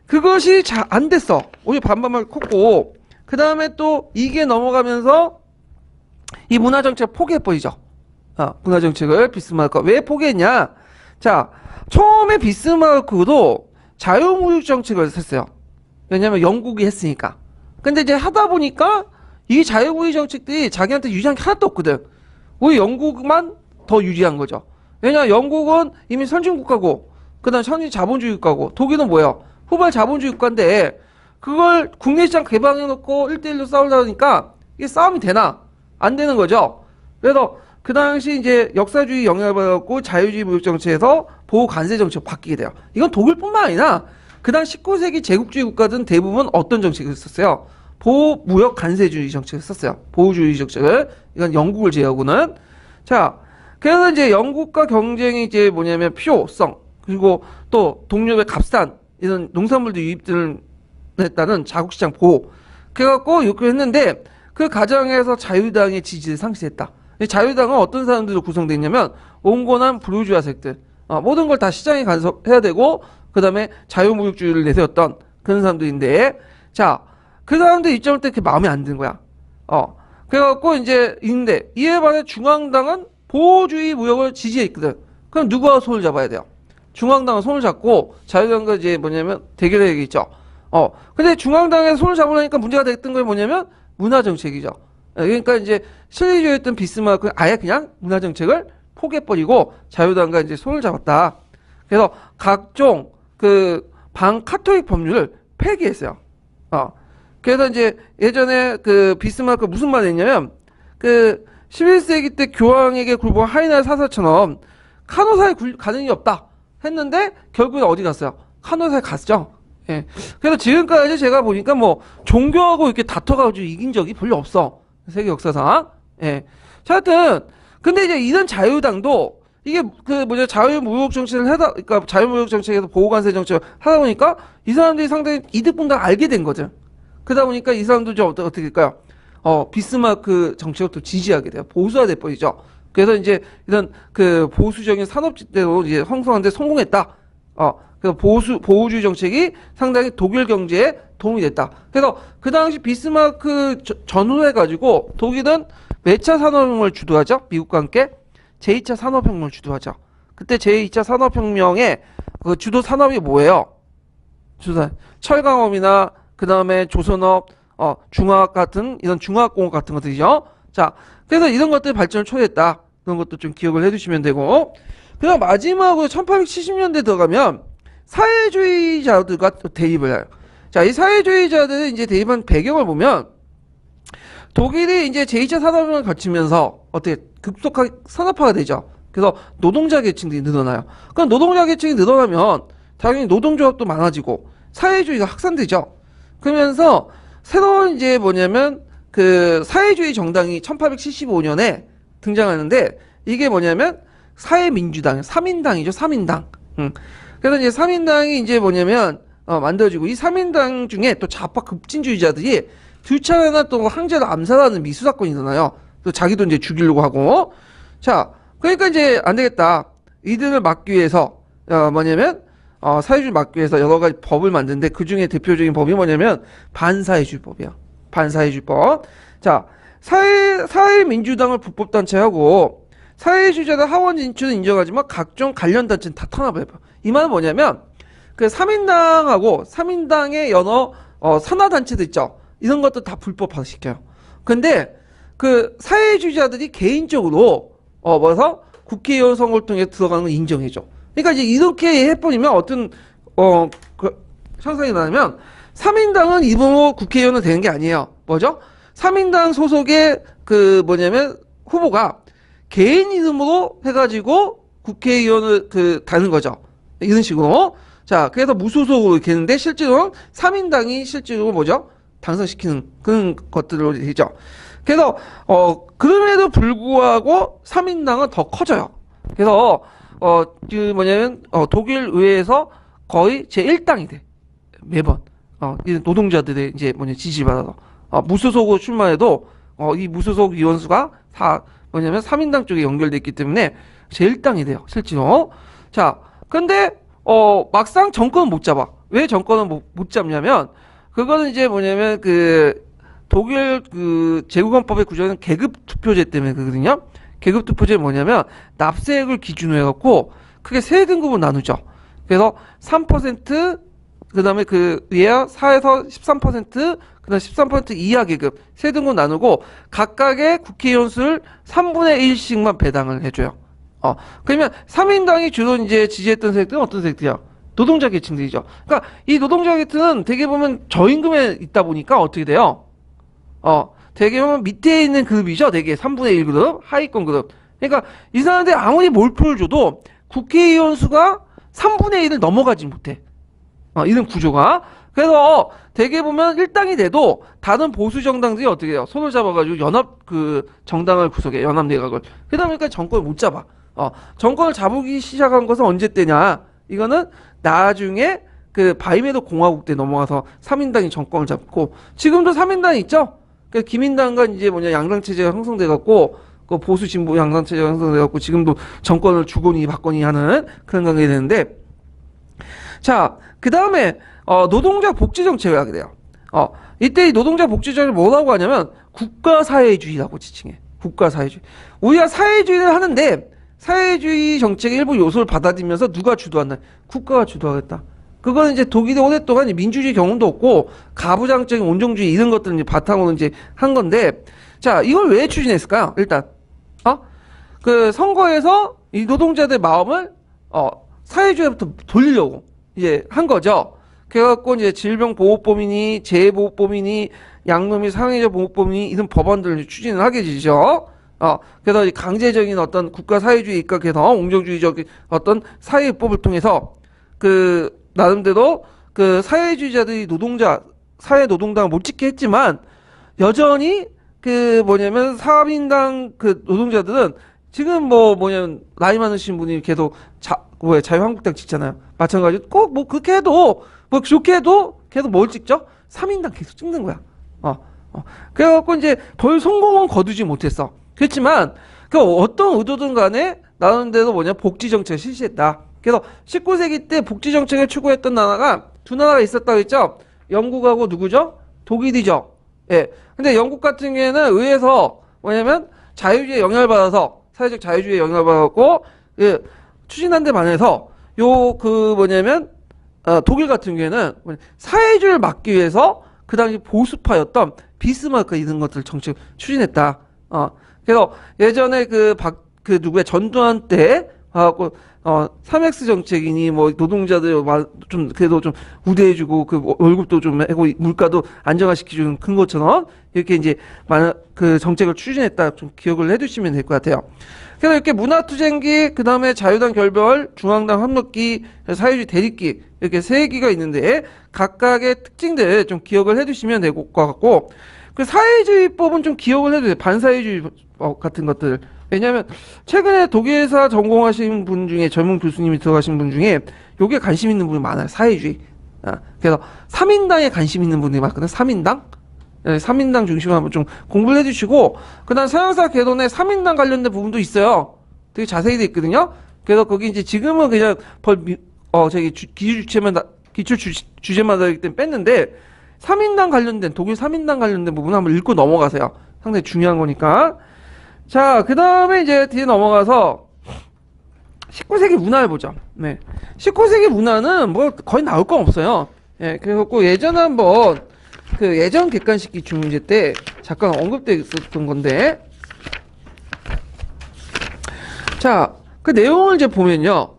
그것이 잘 안 됐어. 오히려 반발만 컸고, 그 다음에 또 이게 넘어가면서 이 문화정책 포기해버리죠. 문화정책을 비스마르크가 왜 포기했냐? 자, 처음에 비스마르크도 자유무역 정책을 했어요. 왜냐면 영국이 했으니까. 근데 이제 하다 보니까 이 자유무역 정책들이 자기한테 유리한 게 하나도 없거든. 오히려 영국만 더 유리한 거죠. 왜냐, 영국은 이미 선진국가고, 그 다음 선진 자본주의 국가고, 독일은 뭐예요? 후발 자본주의 국가인데, 그걸 국내 시장 개방해놓고 1대1로 싸우다 보니까 이게 싸움이 되나? 안 되는 거죠. 그래서 그 당시 이제 역사주의 영향을 받았고 자유주의 무역 정책에서 보호 관세 정책으로 바뀌게 돼요. 이건 독일뿐만 아니라 그 당 19세기 제국주의 국가들은 대부분 어떤 정책을 썼어요? 보호 무역 관세주의 정책을 썼어요. 보호주의 정책을. 이건 영국을 제외하고는. 자, 그래서 이제 영국과 경쟁이 이제 필요성, 그리고 또 동료의 값싼 이런 농산물들 유입들을 했다는 자국시장 보호. 그래갖고 이렇게 했는데, 그 과정에서 자유당의 지지를 상실했다. 자유당은 어떤 사람들로 구성되어 있냐면 온건한 부르주아 색들, 모든 걸 다 시장에 간섭해야 되고, 그 다음에 자유무역주의를 내세웠던 그런 사람들인데, 자, 그 사람들 입장을 때 그렇게 마음에 안 드는 거야. 그래갖고 이제 있는데, 이에 반해 중앙당은 보호주의 무역을 지지해 있거든. 그럼 누가 손을 잡아야 돼요? 중앙당은 손을 잡고 자유당과 이제 대결해야겠죠. 근데 중앙당에서 손을 잡으려니까 문제가 됐던 게 문화정책이죠. 그러니까 이제 실리주의였던 비스마르크는 아예 그냥 문화정책을 포기해버리고 자유당과 이제 손을 잡았다. 그래서 각종 반카톨릭 법률을 폐기했어요. 그래서 이제 예전에 비스마르크가 무슨 말을 했냐면, 11세기 때 교황에게 굴복한 하이날 사사처럼 카노사에 가는 일이 없다 했는데, 결국에 어디 갔어요? 카노사에 갔죠. 예. 그래서 지금까지 제가 보니까 종교하고 이렇게 다퉈가지고 이긴 적이 별로 없어. 세계 역사상. 예. 자, 하여튼, 근데 이제 이런 자유당도 이게 자유무역 정책을 그러니까 자유무역 정책에서 보호관세 정책을 하다 보니까 이 사람들이 상당히 이득분담을 알게 된 거죠. 그러다 보니까 이 사람들 좀 어떻게 될까요? 비스마르크 정책을 또 지지하게 돼요. 보수화 돼버리죠. 그래서 이제 이런 보수적인 산업지대로 이제 형성하는데 성공했다. 그래서 보호주의 정책이 상당히 독일 경제에 도움이 됐다. 그래서 그 당시 비스마르크 전후해 가지고 독일은 몇 차 산업혁명을 주도하죠? 미국과 함께 제2차 산업혁명을 주도하죠. 그때 제2차 산업혁명의 주도 산업이 뭐예요? 철강업이나 그 다음에 조선업, 중화학 같은 이런 중화학공업 같은 것들이죠. 자, 그래서 이런 것들 발전을 초래했다. 그런 것도 좀 기억을 해두시면 되고, 그다음 마지막으로 1870년대 들어가면 사회주의자들과 대립을 해요. 자, 이 사회주의자들이 이제 대입한 배경을 보면 독일이 이제 제2차 산업혁명을 거치면서 어떻게 급속하게 산업화가 되죠. 그래서 노동자 계층들이 늘어나요. 그럼 노동자 계층이 늘어나면 당연히 노동조합도 많아지고 사회주의가 확산되죠. 그러면서 새로운 이제 뭐냐면 그 사회주의 정당이 1875년에 등장하는데 이게 뭐냐면 사회민주당, 3인당이죠. 3인당. 그래서 이제 3인당이 이제 뭐냐면 만들어지고 이 3인당 중에 또 좌파 급진주의자들이 두 차례나 또 황제를 암살하는 미수 사건이 일어나요. 또 자기도 이제 죽이려고 하고. 자, 그러니까 이제 안 되겠다. 이들을 막기 위해서 뭐냐면 사회주의 막기 위해서 여러 가지 법을 만드는데 그 중에 대표적인 법이 뭐냐면 반사회주의법이야. 반사회주의법. 자, 사회민주당을 불법단체하고 사회주의자들 하원 진출은 인정하지만 각종 관련단체는 다 탄압을 해요. 이 말은 뭐냐면 그 3인당하고 3인당의 여러 산하단체들 있죠. 이런 것도 다 불법화시켜요. 근데 그 사회주의자들이 개인적으로 뭐서 국회의원 선거를 통해 들어가는 걸 인정해줘. 그러니까 이제 이렇게 해버리면 어떤 그 현상이 나냐면 3인당은 이름으로 국회의원은 되는 게 아니에요. 뭐죠? 3인당 소속의 그 뭐냐면 후보가 개인 이름으로 해가지고 국회의원을 다는 거죠. 이런 식으로. 자, 그래서 무소속으로 이렇게 했는데 실제로는 3인당이 실제로 뭐죠? 당선시키는 그런 것들로 되죠. 그래서 그럼에도 불구하고 3인당은 더 커져요. 그래서 그 뭐냐면 독일 의회에서 거의 제1당이 돼. 매번. 이 노동자들의 이제 지지받아서 무소속으로 출마해도 이 무소속 의원수가 다 뭐냐면 3인당 쪽에 연결돼 있기 때문에 제1당이 돼요. 실제로. 자, 근데 막상 정권은 못 잡아. 왜 정권은 못 잡냐면 그거는 이제 뭐냐면 그 독일 그 제국헌법의 구조는 계급 투표제 때문에 그거든요. 계급 투표제는 뭐냐면 납세액을 기준으로 해갖고 크게 세 등급으로 나누죠. 그래서 3% 그다음에 그 위에 4에서 13% 그다음 13% 이하 계급 세 등급 나누고 각각의 국회의원 수를 3분의 1씩만 배당을 해줘요. 그러면 3인당이 주로 이제 지지했던 세력들은 어떤 세력들이야? 노동자 계층들이죠. 그러니까 이 노동자 계층은 되게 보면 저임금에 있다 보니까 어떻게 돼요? 되게 보면 밑에 있는 그룹이죠. 되게 3분의 1 그룹, 하위권 그룹. 그러니까 이 사람들이 아무리 몰표를 줘도 국회의원 수가 3분의 1을 넘어가지 못해. 이런 구조가. 그래서 되게 보면 일당이 돼도 다른 보수 정당들이 어떻게 해요? 손을 잡아가지고 연합 그 정당을 구성해. 연합 내각을. 그러다 보니까 정권을 못 잡아. 정권을 잡기 시작한 것은 언제 때냐? 이거는 나중에 그 바이메르 공화국 때 넘어가서 3인당이 정권을 잡고 지금도 3인당이 있죠? 그 김인당과 이제 양당 체제가 형성돼 갖고 그 보수 진보 양당 체제가 형성돼 갖고 지금도 정권을 주거니 받거니 하는 그런 관계가 되는데 자, 그다음에 노동자 복지 정책을 하게 돼요. 이때 이 노동자 복지 정책을 뭐라고 하냐면 국가 사회주의라고 지칭해. 국가 사회주의. 우리가 사회주의를 하는데 사회주의 정책의 일부 요소를 받아들이면서 누가 주도한다? 국가가 주도하겠다. 그거는 이제 독일이 오랫동안 민주주의 경험도 없고 가부장적인 온정주의 이런 것들을 이제 바탕으로 이제 한 건데 자, 이걸 왜 추진했을까요? 일단 그 선거에서 이 노동자들 마음을 사회주의부터 돌리려고 이제 한 거죠. 그래갖고 이제 질병보호법이니 재해보호법이니 양놈이 사회적 보호법이니 이런 법안들을 추진을 하게 되죠. 그래서 강제적인 어떤 국가 사회주의 입각해서 온정주의적인 어떤 사회법을 통해서 그 나름대로 그 사회주의자들이 사회 노동당을 못 찍게 했지만 여전히 그 뭐냐면 3인당 그 노동자들은 지금 뭐냐면 나이 많으신 분이 계속 자유한국당 찍잖아요. 마찬가지로 꼭 뭐 그렇게 해도 뭐 좋게 해도 계속 뭘 찍죠? 3인당 계속 찍는 거야. 그래갖고 이제 별 성공은 거두지 못했어. 그렇지만 그 어떤 의도든 간에 나름대로 복지 정책을 실시했다. 그래서 19세기 때 복지 정책을 추구했던 나라가 두 나라가 있었다고 했죠. 영국하고 누구죠? 독일이죠. 예. 근데 영국 같은 경우에는 의회에서 뭐냐면 자유주의에 영향을 받아서 사회적 자유주의에 영향을 받았고 추진한 데 반해서 독일 같은 경우에는 사회주의를 막기 위해서 그 당시 보수파였던 비스마르크 이런 것들 정책 추진했다. 그래서 예전에 누구야 전두환 때 하고 3X 정책이니 뭐 노동자들 좀 그래도 좀 우대해주고 그 월급도 좀 하고 물가도 안정화시켜주는 큰 것처럼 이렇게 이제 많은 그 정책을 추진했다 좀 기억을 해두시면 될 것 같아요. 그래서 이렇게 문화투쟁기, 그 다음에 자유당 결별, 중앙당 협력기, 사회주의 대립기 이렇게 세 기가 있는데 각각의 특징들 좀 기억을 해두시면 될 것 같고, 그 사회주의법은 좀 기억을 해도 돼요. 반사회주의법 같은 것들. 왜냐하면 최근에 독일사 전공하신 분 중에 젊은 교수님이 들어가신 분 중에 요게 관심 있는 분이 많아요. 사회주의. 그래서 3인당에 관심 있는 분들이 많거든요. 3인당. 3인당 중심으로 한번 좀 공부를 해주시고, 그 다음 서양사 개론에 3인당 관련된 부분도 있어요. 되게 자세히 돼 있거든요. 그래서 거기 이제 지금은 그냥 기출 주제만 하기 때문에 뺐는데, 3인당 관련된, 독일 3인당 관련된 부분 한번 읽고 넘어가세요. 상당히 중요한 거니까. 자, 그 다음에 이제 뒤에 넘어가서 19세기 문화를 보죠. 네. 19세기 문화는 뭐 거의 나올 건 없어요. 예, 그래갖고 예전에 한번 그 예전 객관식기 중문제 때 잠깐 언급되어 있었던 건데, 자, 그 내용을 이제 보면요.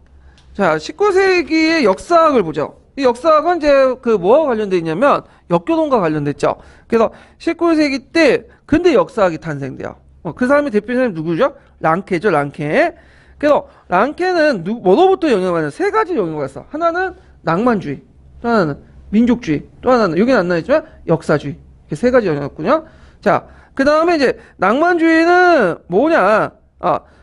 자, 19세기의 역사학을 보죠. 이 역사학은 이제 그 뭐와 관련되어 있냐면 역교동과 관련됐죠. 그래서 19세기 때 근대 역사학이 탄생돼요. 그 사람의 대표적인 누구죠? 랑케죠, 랑케. 그래서 랑케는 뭐로부터 영향을 받냐? 세 가지 영향을 받았어. 하나는 낭만주의, 또 하나는 민족주의, 또 하나는 여기는 안 나와있지만 역사주의. 이렇게 세 가지 영향이었군요. 자, 그 다음에 이제 낭만주의는 뭐냐?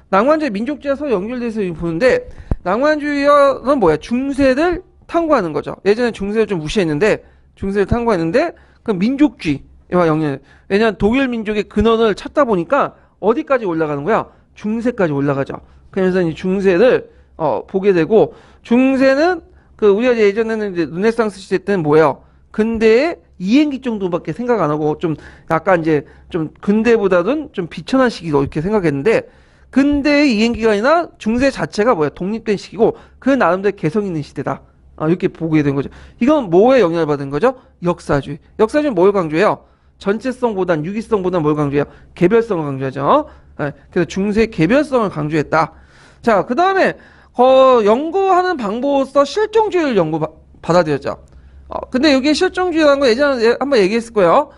낭만주의, 민족주의와 서로 연결돼서 보는데, 낭만주의는 뭐야? 중세를 탐구하는 거죠. 예전에 중세를 좀 무시했는데, 중세를 탐구했는데, 그럼 민족주의와 연결. 왜냐면 독일 민족의 근원을 찾다 보니까 어디까지 올라가는 거야? 중세까지 올라가죠. 그래서 이 중세를 보게 되고, 중세는 그 우리가 예전에는 이제 르네상스 시대 때는 뭐예요? 근대의 이행기 정도밖에 생각 안 하고 좀 약간 이제 좀 근대보다는 좀 비천한 시기로 이렇게 생각했는데, 근대의 이행기가 아니라 중세 자체가 뭐야? 독립된 시기고 그 나름대로 개성 있는 시대다. 이렇게 보게 된 거죠. 이건 뭐에 영향을 받은 거죠? 역사주의. 역사주의는 뭘 강조해요? 전체성보단 유기성보단 뭘 강조해요? 개별성을 강조하죠. 그래서 중세 개별성을 강조했다. 자, 그 다음에 연구하는 방법으로서 실종주의를 받아들였죠. 근데 여기 실종주의라는 거 예전에 한번 얘기했을 거예요.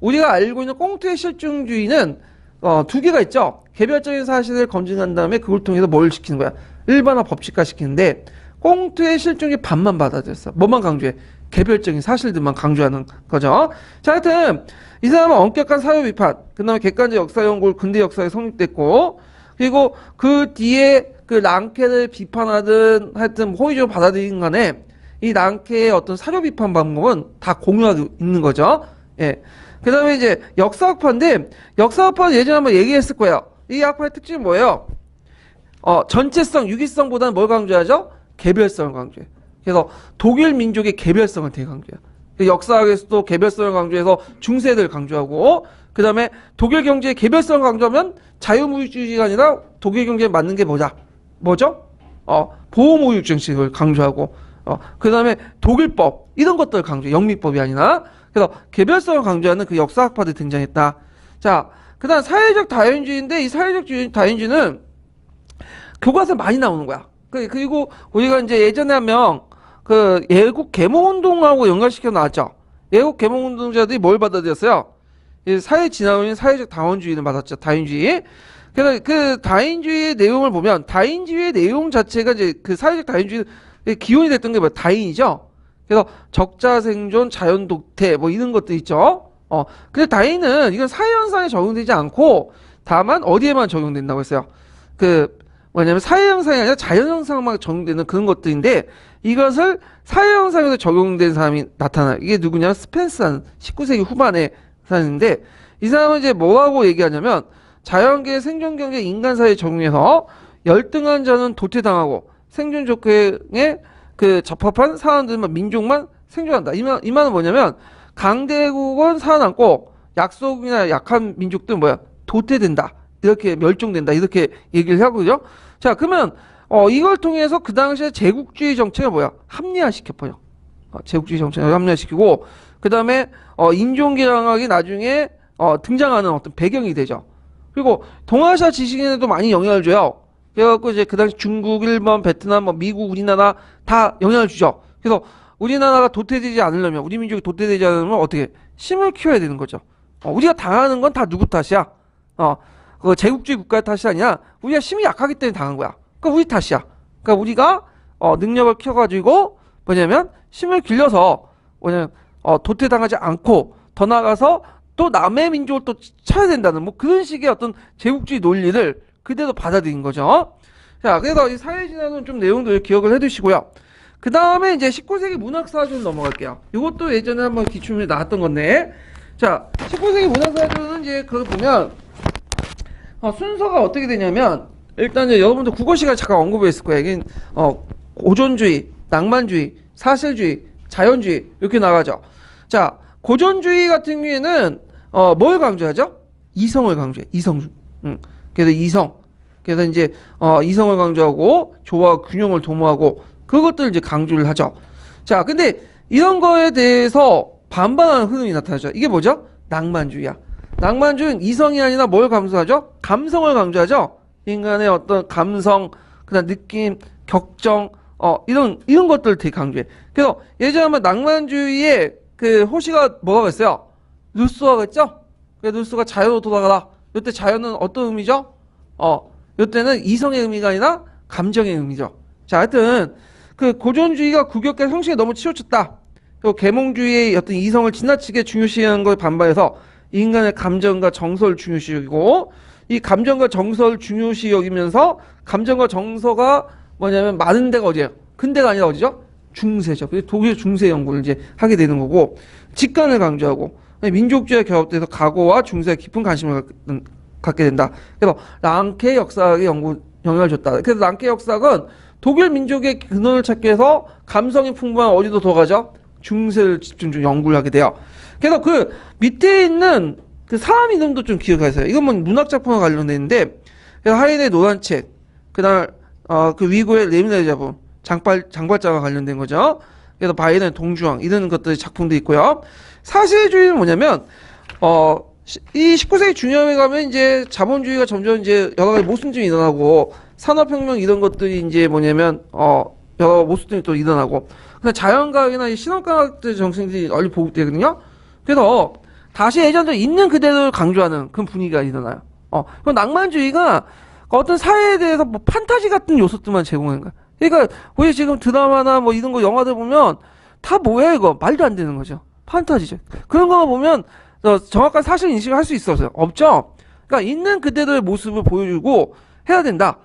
우리가 알고 있는 꽁트의 실종주의는 두 개가 있죠. 개별적인 사실을 검증한 다음에 그걸 통해서 뭘 시키는 거야? 일반화 법칙화 시키는데, 꽁트의 실종주의 반만 받아들였어. 뭐만 강조해? 개별적인 사실들만 강조하는 거죠. 자, 하여튼 이 사람은 엄격한 사회 비판, 그 다음에 객관적 역사 연구를 근대 역사에 성립됐고, 그리고 그 뒤에 그 랑케를 비판하든 하여튼 호의적으로 받아들이는 간에 이 랑케의 어떤 사료 비판 방법은 다 공유하고 있는 거죠. 예. 그 다음에 이제 역사학파인데, 역사학파는 예전에 한번 얘기했을 거예요. 이 학파의 특징이 뭐예요? 전체성, 유기성보다는 뭘 강조하죠? 개별성을 강조해. 그래서 독일 민족의 개별성을 되게 강조해요. 역사학에서도 개별성을 강조해서 중세를 강조하고, 그 다음에 독일 경제의 개별성을 강조하면 자유무역주의가 아니라 독일 경제에 맞는 게 뭐죠? 보호무역 정책을 강조하고, 그 다음에 독일법, 이런 것들을 강조해. 영미법이 아니라. 그래서 개별성을 강조하는 그 역사학파들이 등장했다. 자, 그 다음 사회적 다인주의인데, 이 사회적 다인주의는 교과서에 많이 나오는 거야. 그리고 우리가 이제 예전에 한 명, 예국 계몽운동하고 연관시켜 나왔죠. 예국 계몽운동자들이 뭘 받아들였어요? 사회 진화론인 사회적 다원주의를 받았죠. 다인주의. 그래서 그 다인주의의 내용을 보면, 다인주의의 내용 자체가 이제 그 사회적 다인주의 기원이 됐던 게 뭐야? 다인이죠. 그래서 적자 생존, 자연 독태, 뭐 이런 것도 있죠. 근데 다인은 이건 사회 현상에 적용되지 않고 다만 어디에만 적용된다고 했어요. 뭐냐면 사회 현상이 아니라 자연 현상만 적용되는 그런 것들인데, 이것을 사회 현상에서 적용된 사람이 나타나. 이게 누구냐? 스펜스라는 19세기 후반에 사람인데, 이 사람은 이제 뭐라고 얘기하냐면, 자연계 생존 경제 인간 사회에 적용해서 열등한 자는 도태당하고 생존 조건에 적합한 사람들만, 민족만 생존한다. 이 말은 뭐냐면, 강대국은 살아남고 약소국이나 약한 민족들은 뭐야? 도태된다. 이렇게 멸종된다. 이렇게 얘기를 하거든요. 자, 그러면 이걸 통해서 그 당시에 제국주의 정책을 뭐야? 합리화시켜버려. 제국주의 정책을 합리화시키고, 그 다음에 인종개혁학이 나중에 등장하는 어떤 배경이 되죠. 그리고 동아시아 지식인에도 많이 영향을 줘요. 그래갖고 이제 그 당시 중국, 일본, 베트남, 뭐 미국, 우리나라 다 영향을 주죠. 그래서 우리나라가 도태되지 않으려면, 우리 민족이 도태되지 않으려면 어떻게 힘을 키워야 되는 거죠. 우리가 당하는 건 다 누구 탓이야? 그 제국주의 국가의 탓이 아니라 우리가 힘이 약하기 때문에 당한 거야. 그러니까 우리 탓이야. 그러니까 우리가 능력을 키워가지고 뭐냐면 힘을 길러서 뭐냐면 도태당하지 않고 더 나아가서 또 남의 민족을 또 쳐야 된다는 뭐 그런 식의 어떤 제국주의 논리를 그대로 받아들인 거죠. 자, 그래서 이 사회진화론 좀 내용들 기억을 해두시고요. 그 다음에 이제 19세기 문학사전 넘어갈게요. 이것도 예전에 한번 기출문제 나왔던 건데, 자, 19세기 문학사전은 이제 그걸 보면 순서가 어떻게 되냐면 일단 이제 여러분들 국어 시간에 잠깐 언급했을 거예요. 이게 고전주의, 낭만주의, 사실주의, 자연주의 이렇게 나가죠. 자, 고전주의 같은 경우에는 뭘 강조하죠? 이성을 강조해. 이성. 그래서 이성. 그래서 이제 이성을 강조하고 조화 균형을 도모하고 그것들을 이제 강조를 하죠. 자, 근데 이런 거에 대해서 반반하는 흐름이 나타나죠. 이게 뭐죠? 낭만주의야. 낭만주의는 이성이 아니라 뭘 강조하죠? 감성을 강조하죠. 인간의 어떤 감성, 그다음 느낌, 격정, 이런 것들을 되게 강조해. 그래서 예전에 한번 낭만주의의 그 호시가 뭐라고 했어요? 루소가 했죠? 루소가 자연으로 돌아가라. 이때 자연은 어떤 의미죠? 이때는 이성의 의미가 아니라 감정의 의미죠. 자, 하여튼 그 고전주의가 구격과 형식에 너무 치우쳤다. 그리고 계몽주의의 어떤 이성을 지나치게 중요시하는 걸 반발해서 인간의 감정과 정서를 중요시 여기고 이 감정과 정서를 중요시 여기면서 감정과 정서가 뭐냐면 많은 데가 어디예요? 근대가 아니라 어디죠? 중세죠. 그래서 독일 중세 연구를 이제 하게 되는 거고 직관을 강조하고 민족주의와 결합돼서 과거와 중세에 깊은 관심을 갖게 된다. 그래서 랑케 역사학의 영향을 줬다. 그래서 랑케 역사학은 독일 민족의 근원을 찾기 위해서 감성이 풍부한 어디로 돌아가죠? 중세를 집중적으로 연구를 하게 돼요. 그래서 그 밑에 있는 그 사람 이름도 좀 기억하세요. 이건 뭐 문학 작품과 관련되는데 하인의 노란책, 그다음 그 위고의 레미나의 잡음, 장발장과 관련된 거죠. 그래서 바이든의 동주왕 이런 것들의 작품도 있고요. 사실주의는 뭐냐면 이 19세기 중엽에 가면 이제 자본주의가 점점 이제 여러 가지 모순점이 일어나고 산업혁명 이런 것들이 이제 뭐냐면 여러 모순점이 또 일어나고 근데 자연과학이나 이 신앙과학들 정신들이 널리 보급되거든요. 그래서 다시 예전대로 있는 그대로를 강조하는 그런 분위기가 일어나요. 그럼 낭만주의가 어떤 사회에 대해서 뭐 판타지 같은 요소들만 제공하는 거야. 그러니까 우리 지금 드라마나 뭐 이런 거 영화들 보면 다 뭐야 이거 말도 안 되는 거죠. 판타지죠. 그런 거 보면 정확한 사실 인식을 할 수 있었어요. 없죠. 그러니까 있는 그대로의 모습을 보여주고 해야 된다.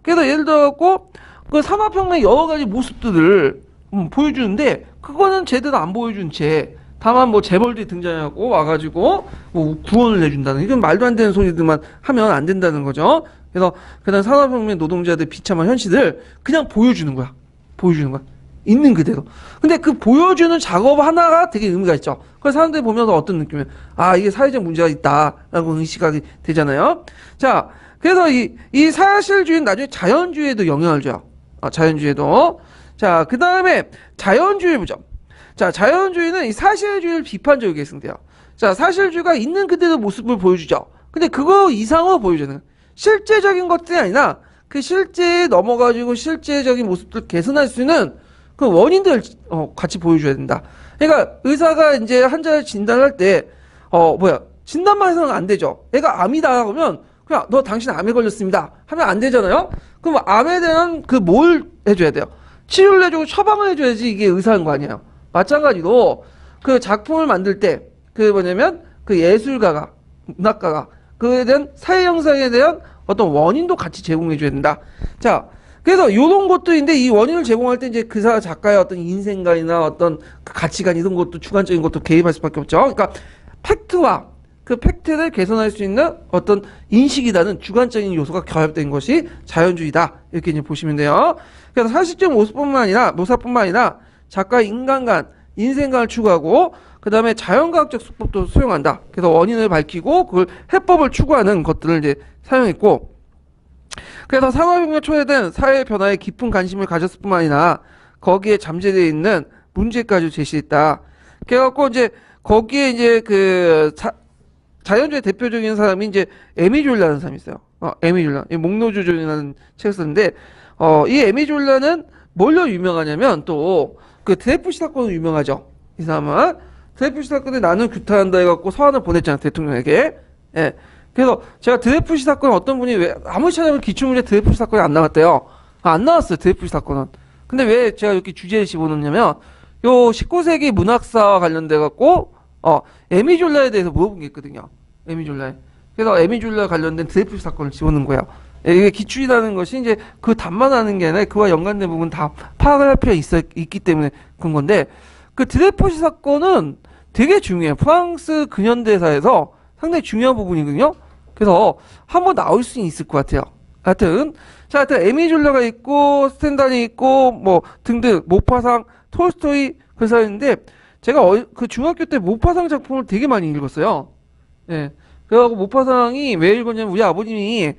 그래서 예를 들어갖고 그 산업혁명의 여러 가지 모습들을 보여주는데 그거는 제대로 안 보여준 채 다만 뭐 재벌들이 등장하고 와가지고 뭐 구원을 내준다는 이건 말도 안 되는 소리들만 하면 안 된다는 거죠. 그래서 그다음 산업혁명 노동자들 비참한 현실을 그냥 보여주는 거야. 보여주는 거야. 있는 그대로. 근데 그 보여주는 작업 하나가 되게 의미가 있죠. 그래서 사람들이 보면서 어떤 느낌이에요? 아, 이게 사회적 문제가 있다라고 의식하게 되잖아요. 자, 그래서 이 사실주의는 나중에 자연주의에도 영향을 줘요. 자연주의에도. 자, 그 다음에 자연주의 보죠. 자, 자연주의는 이 사실주의를 비판적으로 계승돼요. 자, 사실주의가 있는 그대로 모습을 보여주죠. 근데 그거 이상으로 보여주는 실제적인 것들이 아니라 그 실제에 넘어가지고 실제적인 모습들 개선할 수 있는 그 원인들 같이 보여줘야 된다. 그러니까 의사가 이제 환자를 진단할 때 진단만 해서는 안 되죠. 애가 암이다 그러면 그냥 당신 암에 걸렸습니다 하면 안 되잖아요. 그럼 암에 대한 그 뭘 해줘야 돼요? 치료를 해주고 처방을 해줘야지 이게 의사인 거 아니에요. 마찬가지로 그 작품을 만들 때 그 뭐냐면 그 예술가가 문학가가 그에 대한 사회 형상에 대한 어떤 원인도 같이 제공해줘야 된다. 자, 그래서 요런 것들인데 이 원인을 제공할 때 이제 그 작가의 어떤 인생관이나 어떤 그 가치관 이런 것도 주관적인 것도 개입할 수밖에 없죠. 그러니까 팩트와 그 팩트를 개선할 수 있는 어떤 인식이라는 주관적인 요소가 결합된 것이 자연주의다. 이렇게 이제 보시면 돼요. 그래서 사실적 묘사뿐만 아니라 작가의 인간관, 인생관을 추구하고 그 다음에 자연과학적 수법도 수용한다. 그래서 원인을 밝히고 그걸 해법을 추구하는 것들을 이제 사용했고 그래서 산업혁명 초래된 사회 변화에 깊은 관심을 가졌을 뿐만 아니라 거기에 잠재되어 있는 문제까지 제시했다. 그래갖고 이제 거기에 이제 그 자연주의 대표적인 사람이 이제 에미졸라는 사람이 있어요. 에미 졸라. 이 목노조존이라는 책을 썼는데, 이 에미 졸라는 뭘로 유명하냐면, 또, 그 드레푸시 사건으로 유명하죠. 이 사람은. 드레푸시 사건에 나는 규탄한다 해갖고 서한을 보냈잖아, 대통령에게. 예. 그래서 제가 드레푸시 사건 어떤 분이 왜, 아무리 찾아보면 기출문제 드레푸시 사건이 안 나왔대요. 안 나왔어요, 드레푸시 사건은. 근데 왜 제가 이렇게 주제를 집어넣냐면, 요 19세기 문학사와 관련돼갖고, 에미 졸라에 대해서 물어본 게 있거든요. 에미 졸라에. 그래서 에미 졸라 관련된 드레푸시 사건을 집어넣은 거예요. 이게 기출이라는 것이 이제 그 답만 하는 게 아니라 그와 연관된 부분 다 파악을 할 필요가 있기 때문에 그런 건데, 그 드레푸시 사건은 되게 중요해요. 프랑스 근현대사에서 상당히 중요한 부분이거든요. 그래서 한번 나올 수 있을 것 같아요. 하여튼, 자, 하여튼 에미 졸라가 있고, 스탠단이 있고, 뭐 등등, 모파상, 톨스토이 그 사람인데, 제가 그 중학교 때 모파상 작품을 되게 많이 읽었어요. 예. 그래갖고 모파상이 왜 읽었냐면 우리 아버님이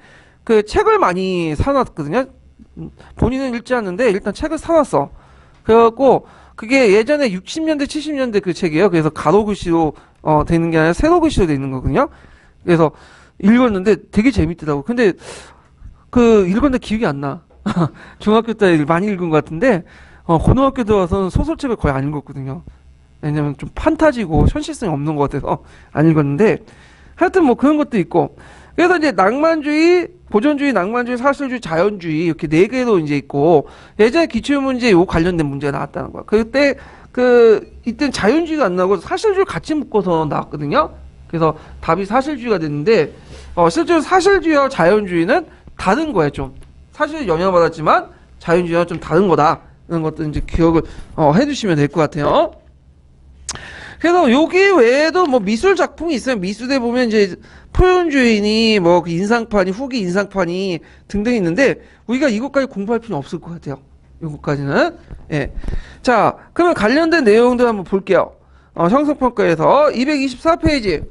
그 책을 많이 사놨거든요. 본인은 읽지 않는데 일단 책을 사놨어. 그래갖고 그게 예전에 60년대 70년대 그 책이에요. 그래서 가로 글씨로 되는 게 아니라 세로 글씨로 되는 거거든요. 그래서 읽었는데 되게 재밌더라고. 근데 그 읽었는데 기억이 안 나. 중학교 때 많이 읽은 것 같은데 고등학교 들어와서는 소설책을 거의 안 읽었거든요. 왜냐면 좀 판타지고 현실성이 없는 것 같아서 안 읽었는데, 하여튼 뭐 그런 것도 있고. 그래서 이제 낭만주의, 보존주의, 낭만주의, 사실주의, 자연주의 이렇게 네 개로 이제 있고, 예전에 기출문제 요 관련된 문제가 나왔다는 거야. 그때 이때는 자연주의가 안 나오고 사실주의 같이 묶어서 나왔거든요. 그래서 답이 사실주의가 됐는데, 실제로 사실주의와 자연주의는 다른 거예요. 좀 사실 영향받았지만 자연주의와 좀 다른 거다. 이런 것도 이제 기억을 해두시면 될 것 같아요. 그래서 여기 외에도 뭐 미술 작품이 있어요. 미술에 보면 이제 표현주의니 뭐 인상파니 후기 인상파니 등등 있는데 우리가 이것까지 공부할 필요는 없을 것 같아요. 이것까지는. 예. 자, 그러면 관련된 내용들 한번 볼게요. 형성평가에서 224페이지.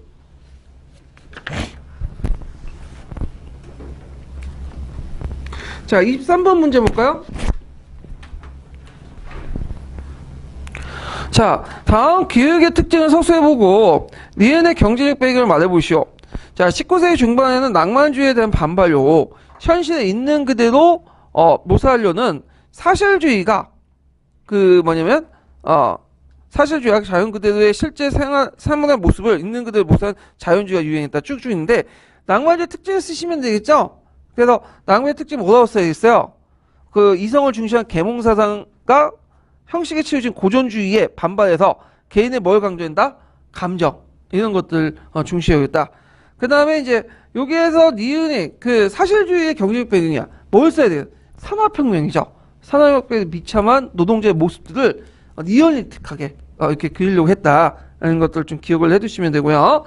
자, 23번 문제 볼까요? 자, 다음 기획의 특징을 서술해보고 니은의 경제적 배경을 말해보시오. 자, 19세기 중반에는 낭만주의에 대한 반발로 현실에 있는 그대로 묘사하려는 사실주의가 그 뭐냐면 사실주의가 자연 그대로의 실제 생활의 모습을 있는 그대로 묘사한 자연주의가 유행했다. 쭉쭉 있는데 낭만주의 특징을 쓰시면 되겠죠? 그래서 낭만의 특징 뭐라고 써야겠어요? 그 이성을 중시한 계몽사상과 형식에 치우친 고전주의에 반발해서 개인의 뭘 강조한다? 감정. 이런 것들 중시해야겠다. 그 다음에 이제 여기에서 니은이 그 사실주의의 경제적 배경이야. 뭘 써야 돼요? 산업혁명이죠. 산업혁명의 비참한 노동자의 모습들을 니은리틱하게 이렇게 그리려고 했다라는 것들 좀 기억을 해두시면 되고요.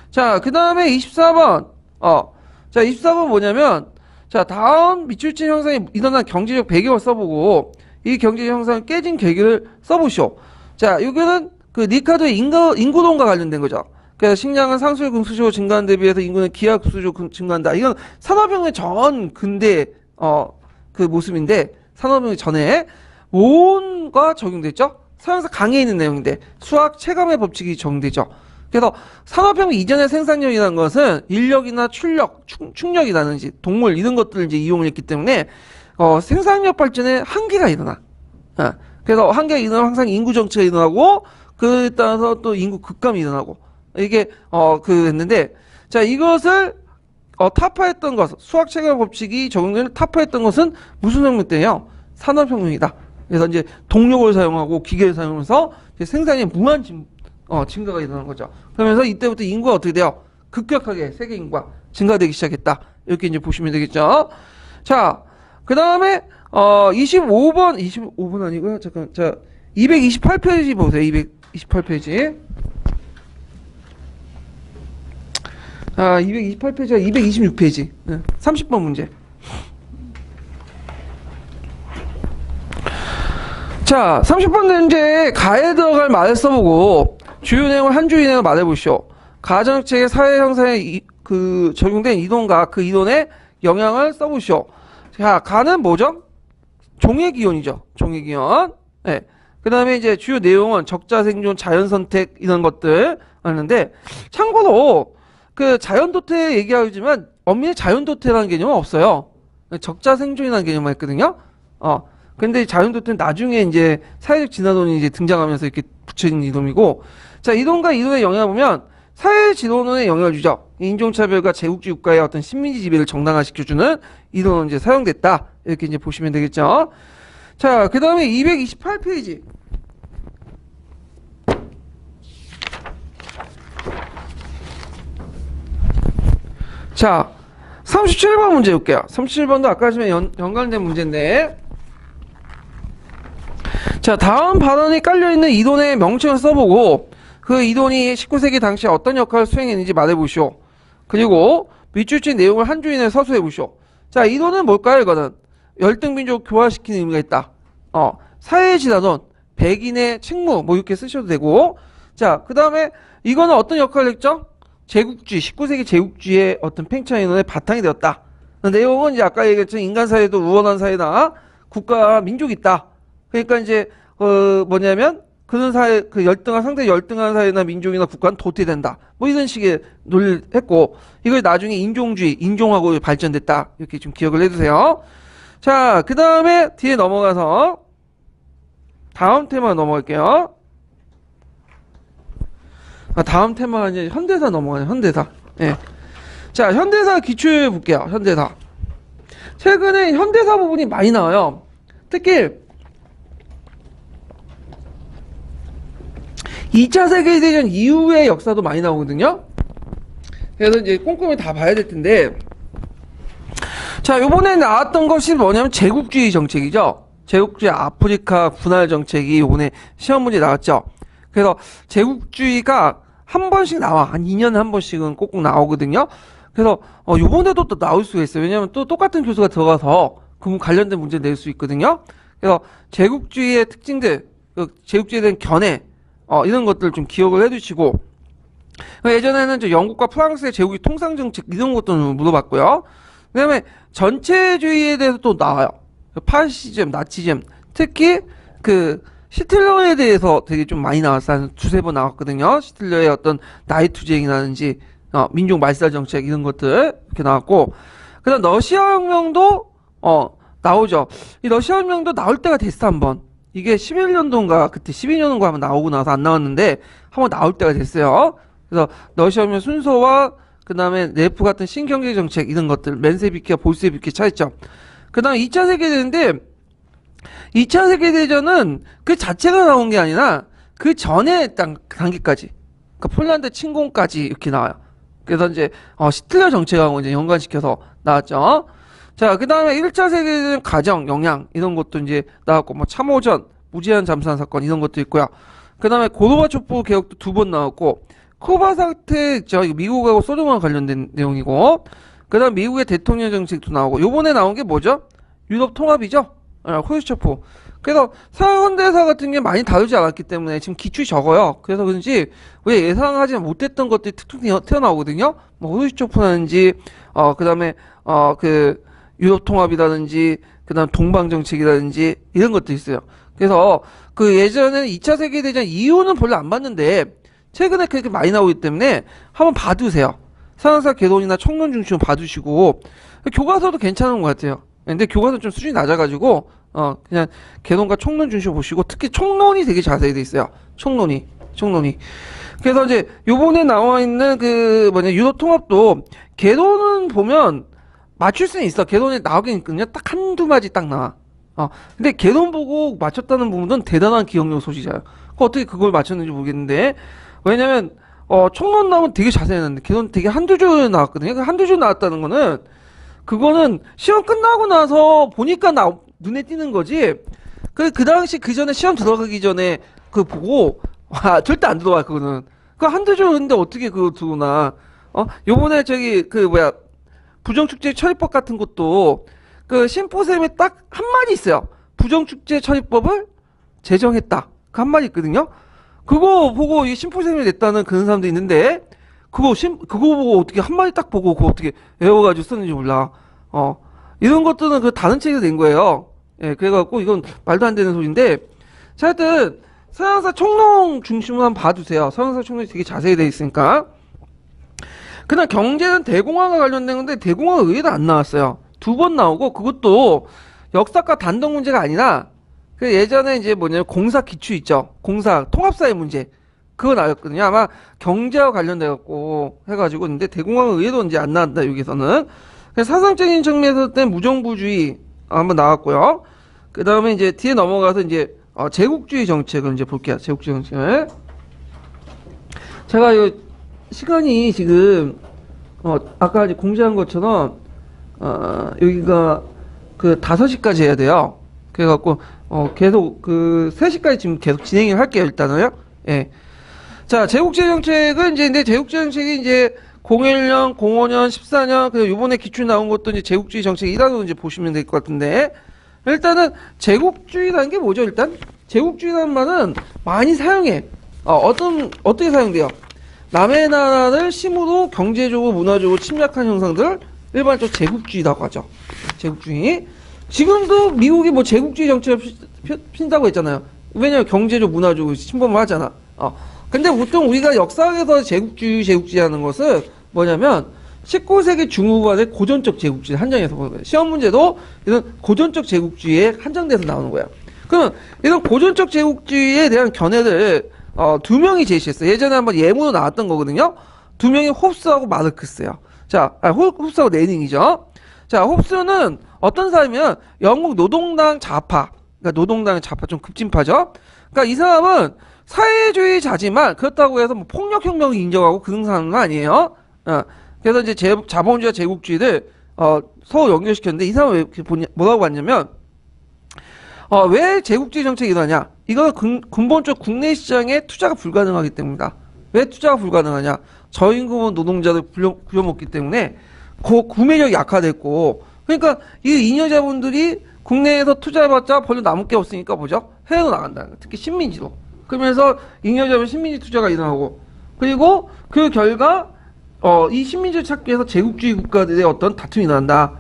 자, 그 다음에 24번. 자, 24번 뭐냐면 자, 다음 미출진 형상이 일어난 경제적 배경을 써보고 이 경제 형상 깨진 계기를 써보시오. 자, 여기는 그 리카르도의 인구론과 관련된 거죠. 그래서 식량은 상수의 금수조 증가한 데 비해서 인구는 기하급수조 증가한다. 이건 산업혁명 전 근대 그 모습인데 산업혁명 전에 모온과 적용됐죠. 서양사 강의에 있는 내용인데 수학 체감의 법칙이 적용되죠. 그래서 산업혁명 이전의 생산력이라는 것은 인력이나 충력이라든지 동물 이런 것들을 이제 이용을 했기 때문에 생산력 발전에 한계가 일어나. 그래서 한계가 일어나면 항상 인구 정체가 일어나고, 그에 따라서 또 인구 급감이 일어나고, 이게, 했는데, 자, 이것을, 타파했던 것, 수학 체계 법칙이 적용되는 타파했던 것은 무슨 혁명 때예요? 산업혁명이다. 그래서 이제 동력을 사용하고 기계를 사용해서 생산이 무한 증가가 일어나는 거죠. 그러면서 이때부터 인구가 어떻게 돼요? 급격하게 세계 인구가 증가되기 시작했다. 이렇게 이제 보시면 되겠죠. 자, 그 다음에 25번 아니고요. 잠깐, 자 228페이지 보세요. 228페이지. 아, 228페이지가 226페이지. 30번 문제. 자, 30번 문제 가에 들어갈 말을 써보고 주요 내용을 한 줄 이내로 말해보시오. 가정책의 사회 형성에 적용된 이론과 그 이론의 영향을 써보시오. 자, 가는 뭐죠? 종의기원이죠. 종의기원. 네. 그 다음에 이제 주요 내용은 적자 생존, 자연선택 이런 것들 하는데 참고로 그 자연도태 얘기하지만 엄밀히 자연도태라는 개념은 없어요. 적자생존이라는 개념만 있거든요. 근데 자연도태는 나중에 이제 사회적 진화론이 이제 등장하면서 이렇게 붙여진 이론이고, 자, 이론과 이론의 영향을 보면 사회 진화론에 영향을 주죠. 인종차별과 제국주의 국가의 어떤 식민지 지배를 정당화시켜주는 이론은 이제 사용됐다. 이렇게 이제 보시면 되겠죠. 자, 그 다음에 228페이지. 자, 37번 문제 볼게요. 37번도 아까 하시면 연관된 문제인데, 자, 다음 발언이 깔려있는 이론의 명칭을 써보고 그 이론이 19세기 당시에 어떤 역할을 수행했는지 말해보시오. 그리고 밑줄친 내용을 한 줄이내 서술해보시오. 자, 이론은 뭘까요? 이거는 열등민족 교화시키는 의미가 있다. 사회의 진화론, 백인의 책무 뭐 이렇게 쓰셔도 되고, 자, 그 다음에 이거는 어떤 역할을 했죠? 제국주의, 19세기 제국주의의 어떤 팽창이론의 바탕이 되었다. 내용은 이제 아까 얘기했죠. 인간 사회도 우월한 사회나 국가 민족이 있다. 그러니까 이제 뭐냐면 그런 사회, 그 상당히 열등한 사회나 민족이나 국가는 도태된다. 뭐 이런 식의 논리를 했고, 이걸 나중에 인종주의, 인종하고 발전됐다. 이렇게 좀 기억을 해두세요. 자, 그 다음에 뒤에 넘어가서 다음 테마 넘어갈게요. 다음 테마가 이제 현대사 넘어가요. 현대사. 예. 자, 현대사 기출 볼게요. 현대사. 최근에 현대사 부분이 많이 나와요. 특히 2차 세계대전 이후의 역사도 많이 나오거든요. 그래서 이제 꼼꼼히 다 봐야 될 텐데, 자, 요번에 나왔던 것이 뭐냐면 제국주의 정책이죠. 제국주의 아프리카 분할 정책이 요번에 시험 문제 나왔죠. 그래서 제국주의가 한 번씩 나와. 한 2년에 한 번씩은 꼭꼭 나오거든요. 그래서 요번에도 또 나올 수가 있어요. 왜냐면 또 똑같은 교수가 들어가서 그 관련된 문제 낼 수 있거든요. 그래서 제국주의의 특징들, 제국주의에 대한 견해, 이런 것들 좀 기억을 해두시고, 예전에는 저 영국과 프랑스의 제국주의 통상정책 이런 것도 물어봤고요. 그 다음에 전체주의에 대해서 또 나와요. 파시즘, 나치즘, 특히 그 히틀러에 대해서 되게 좀 많이 나왔어요. 한 두세 번 나왔거든요. 히틀러의 어떤 나이투쟁이라든지 민족 말살 정책 이런 것들 이렇게 나왔고, 그 다음 러시아 혁명도 나오죠. 이 러시아 혁명도 나올 때가 됐어. 한번 이게 11년도인가 그때 12년도인가 한번 나오고 나서 안 나왔는데 한번 나올 때가 됐어요. 그래서 러시아 혁명 순서와 그 다음에 네프 같은 신경제 정책 이런 것들, 맨세비키와 볼세비키 차이점. 그 다음에 2차 세계대전인데 2차 세계대전은 그 자체가 나온 게 아니라 그 전에 단계까지, 그러니까 폴란드 침공까지 이렇게 나와요. 그래서 이제 히틀러 정책하고 이제 연관시켜서 나왔죠. 자, 그 다음에 1차 세계대전 가정, 영향 이런 것도 이제 나왔고, 뭐 참호전, 무제한 잠수함 사건 이런 것도 있고요. 그 다음에 고르바초프 개혁도 두 번 나왔고, 쿠바 사태 있죠. 미국하고 소련과 관련된 내용이고, 그 다음 미국의 대통령 정책도 나오고, 요번에 나온 게 뭐죠? 유럽 통합이죠. 호르츠초프. 그래서 서양현대사 같은 게 많이 다루지 않았기 때문에 지금 기출이 적어요. 그래서 그런지 왜 예상하지 못했던 것들이 툭툭 튀어나오거든요. 뭐 호르츠초프라든지 그 다음에 그 유럽 통합이라든지 그 다음 동방 정책이라든지 이런 것도 있어요. 그래서 그 예전에는 2차 세계대전 이후는 별로 안 봤는데 최근에 그렇게 많이 나오기 때문에 한번 봐두세요. 서양사 개론이나 총론 중심으로 봐두시고, 교과서도 괜찮은 것 같아요. 근데 교과서 좀 수준이 낮아가지고 그냥 개론과 총론 중심으로 보시고, 특히 총론이 되게 자세히 돼 있어요. 총론이. 그래서 이제 요번에 나와 있는 그 유럽 통합도 개론은 보면 맞출 수는 있어. 개론에 나오긴 있거든요. 딱 한두 마디 딱 나와. 근데 개론 보고 맞췄다는 부분은 대단한 기억력 소지자예요. 어떻게 그걸 맞췄는지 모르겠는데, 왜냐면 총론 나오면 되게 자세히 했는데 개론 되게 한두 줄 나왔거든요. 한두 줄 나왔다는 거는 그거는 시험 끝나고 나서 보니까 눈에 띄는 거지. 그 당시 그 전에 시험 들어가기 전에 그 보고 절대 안 들어와. 그거는 그 한두 줄인데 어떻게 그거 들어오나. 요번에 부정축제 처리법 같은 것도 그 심포샘에 딱 한마디 있어요. 부정축제 처리법을 제정했다. 그 한마디 있거든요. 그거 보고 이 심포샘이 냈다는 그런 사람도 있는데, 그거 보고 어떻게 한마디 딱 보고 그거 어떻게 외워가지고 쓰는지 몰라. 이런 것들은 그 다른 책에서 낸 거예요. 예, 그래갖고 이건 말도 안 되는 소리인데, 자, 하여튼 서양사 총론 중심으로 한번 봐두세요. 서양사 총론이 되게 자세히 돼 있으니까. 그냥 경제는 대공황과 관련된 건데 대공황 의외도 안 나왔어요. 2번 나오고 그것도 역사과 단독 문제가 아니라 그 예전에 이제 뭐냐면 공사 기출 있죠. 공사 통합사회 문제 그거 나왔거든요. 아마 경제와 관련돼 갖고 해가지고 근데 대공황 의외도 이제 안 나왔다 여기서는. 사상적인 측면에서 땐 무정부주의 한번 나왔고요. 그 다음에 이제 뒤에 넘어가서 이제 제국주의 정책을 이제 볼게요. 제국주의 정책을. 제가 이 시간이 지금 아까 이제 공지한 것처럼 여기가 그 5시까지 해야 돼요. 그래갖고 계속 그 3시까지 지금 계속 진행을 할게요. 일단은요. 예. 자, 제국주의 정책은 이제 근데 제국주의 정책이 이제 01년, 05년, 14년 그리고 요번에 기출 나온 것도 이제 제국주의 정책 1단으로 이제 보시면 될 것 같은데 일단은 제국주의라는 게 뭐죠? 일단 제국주의라는 말은 많이 사용해. 어떻게 사용돼요? 남의 나라를 힘으로 경제적으로 문화적으로 침략한 형상들을 일반적으로 제국주의라고 하죠. 제국주의. 지금도 미국이 뭐 제국주의 정책을 핀다고 했잖아요. 왜냐면 경제적 문화적으로 침범을 하잖아. 근데 보통 우리가 역사에서 제국주의 하는 것은 뭐냐면 19세기 중후반의 고전적 제국주의 한정해서 보는 거예요. 시험 문제도 이런 고전적 제국주의에 한정돼서 나오는 거예요. 그럼 이런 고전적 제국주의에 대한 견해를 2명이 제시했어요. 예전에 한번 예문으로 나왔던 거거든요. 2명이 홉스하고 마르크스예요. 자, 홉스하고 레닝이죠. 자, 홉스는 어떤 사람이면 영국 노동당 좌파, 그러니까 노동당의 좌파 좀 급진파죠. 그러니까 이 사람은 사회주의자지만 그렇다고 해서 뭐 폭력혁명을 인정하고 그런 사람은 아니에요. 그래서 이제 자본주의와 제국주의를 서로 연결시켰는데 이 사람은 왜 이렇게 뭐라고 봤냐면 왜 제국주의 정책이 일어나냐? 이거는 근본적 국내 시장에 투자가 불가능하기 때문이다. 왜 투자가 불가능하냐? 저임금 노동자를 부려먹기 때문에 구매력이 약화됐고 그러니까 이 잉여자분들이 국내에서 투자해봤자 별로 남을 게 없으니까 뭐죠? 해외로 나간다. 특히 식민지로. 그러면서 잉여자면 식민지 투자가 일어나고 그리고 그 결과 이 식민지를 찾기 위해서 제국주의 국가들의 어떤 다툼이 일어난다.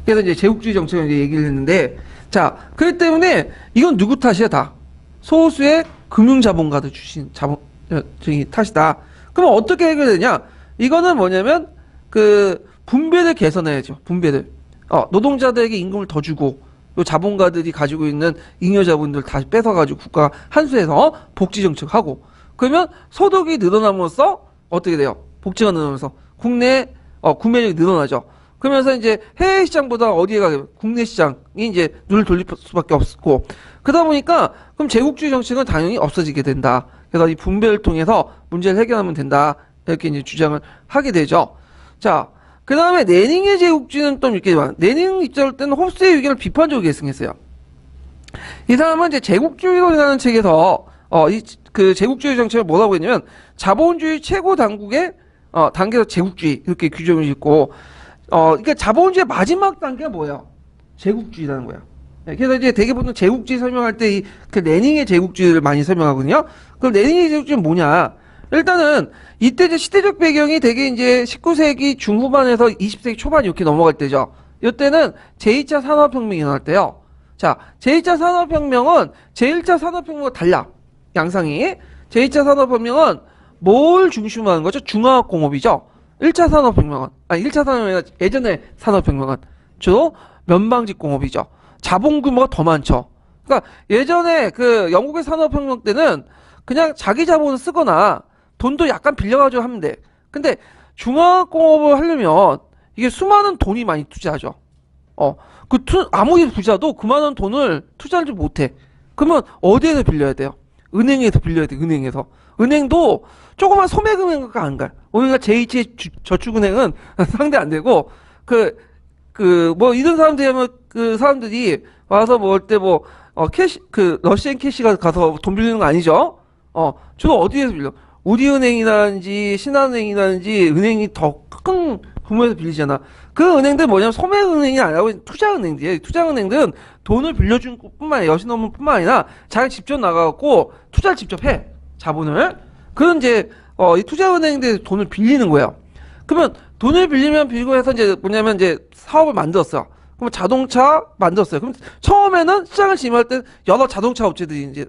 그래서 이제 제국주의 정책을 이제 얘기를 했는데 자, 그렇기 때문에 이건 누구 탓이야 다? 소수의 금융자본가들 주신 자본주의 탓이다. 그럼 어떻게 해결되냐? 이거는 뭐냐면 그 분배를 개선해야죠. 분배를. 노동자들에게 임금을 더 주고 요 자본가들이 가지고 있는 잉여자분들 다시 뺏어가지고 국가 한수해서 복지 정책하고 그러면 소득이 늘어남으로써 어떻게 돼요? 복지가 늘어나면서 국내 구매력이 늘어나죠. 그러면서 이제 해외 시장보다 어디에 가요? 국내 시장이 이제 눈을 돌릴 수밖에 없고 그러다 보니까 그럼 제국주의 정책은 당연히 없어지게 된다. 그래서 이 분배를 통해서 문제를 해결하면 된다. 이렇게 이제 주장을 하게 되죠. 자, 그 다음에 레닝의 제국주의는 또 이렇게 봐. 레닝 입장할 때는 홉스의 의견을 비판적으로 계승했어요. 이 사람은 이제 제국주의론이라는 책에서 그 제국주의 정책을 뭐라고 했냐면 자본주의 최고 당국의 단계에서 제국주의 이렇게 규정을 짓고 그러니까 자본주의 마지막 단계가 뭐예요? 제국주의라는 거야. 그래서 이제 되게 보통 제국주의 설명할 때 그 레닝의 제국주의를 많이 설명하거든요. 그럼 레닝의 제국주의는 뭐냐? 일단은 이때 이제 시대적 배경이 되게 이제 19세기 중후반에서 20세기 초반 이렇게 넘어갈 때죠. 이때는 제2차 산업혁명이 일어날 때요. 자, 제2차 산업혁명은 제1차 산업혁명과 달라. 양상이. 제2차 산업혁명은 뭘 중심으로 하는 거죠? 중화학공업이죠. 1차 산업혁명은 1차 산업혁명은 예전에 산업혁명은 주로 면방직 공업이죠. 자본 규모가 더 많죠. 그러니까 예전에 그 영국의 산업혁명 때는 그냥 자기 자본을 쓰거나 돈도 약간 빌려가지고 하면 돼. 근데 중화공업을 하려면 이게 수많은 돈이 많이 투자하죠. 아무리 부자도 그만한 돈을 투자하지 못해. 그러면 어디에서 빌려야 돼요? 은행에서 빌려야 돼. 은행에서. 은행도 조그만 소매금융가 안 가요. 우리가 제2차 저축은행은 상대 안 되고 뭐 이런 사람들이 하면 그 사람들이 와서 뭐 할 때 캐시 러시안 캐시가 가서 돈 빌리는 거 아니죠? 주로 어디에서 빌려? 우리은행이라든지 신한은행이라든지 은행이 더 큰 규모에서 빌리잖아. 그 은행들 뭐냐면 소매은행이 아니라 투자은행들이에요. 투자은행들은 돈을 빌려준 뿐만 아니라 여신업무 뿐만 아니라 자기 직접 나가갖고 투자를 직접 해. 자본을. 그런 이제 이 투자은행들 돈을 빌리는 거예요. 그러면 돈을 빌리고 해서 이제 뭐냐면 이제 사업을 만들었어. 그럼 자동차 만들었어요. 그럼 처음에는 시장을 진입할 때 여러 자동차 업체들이 이제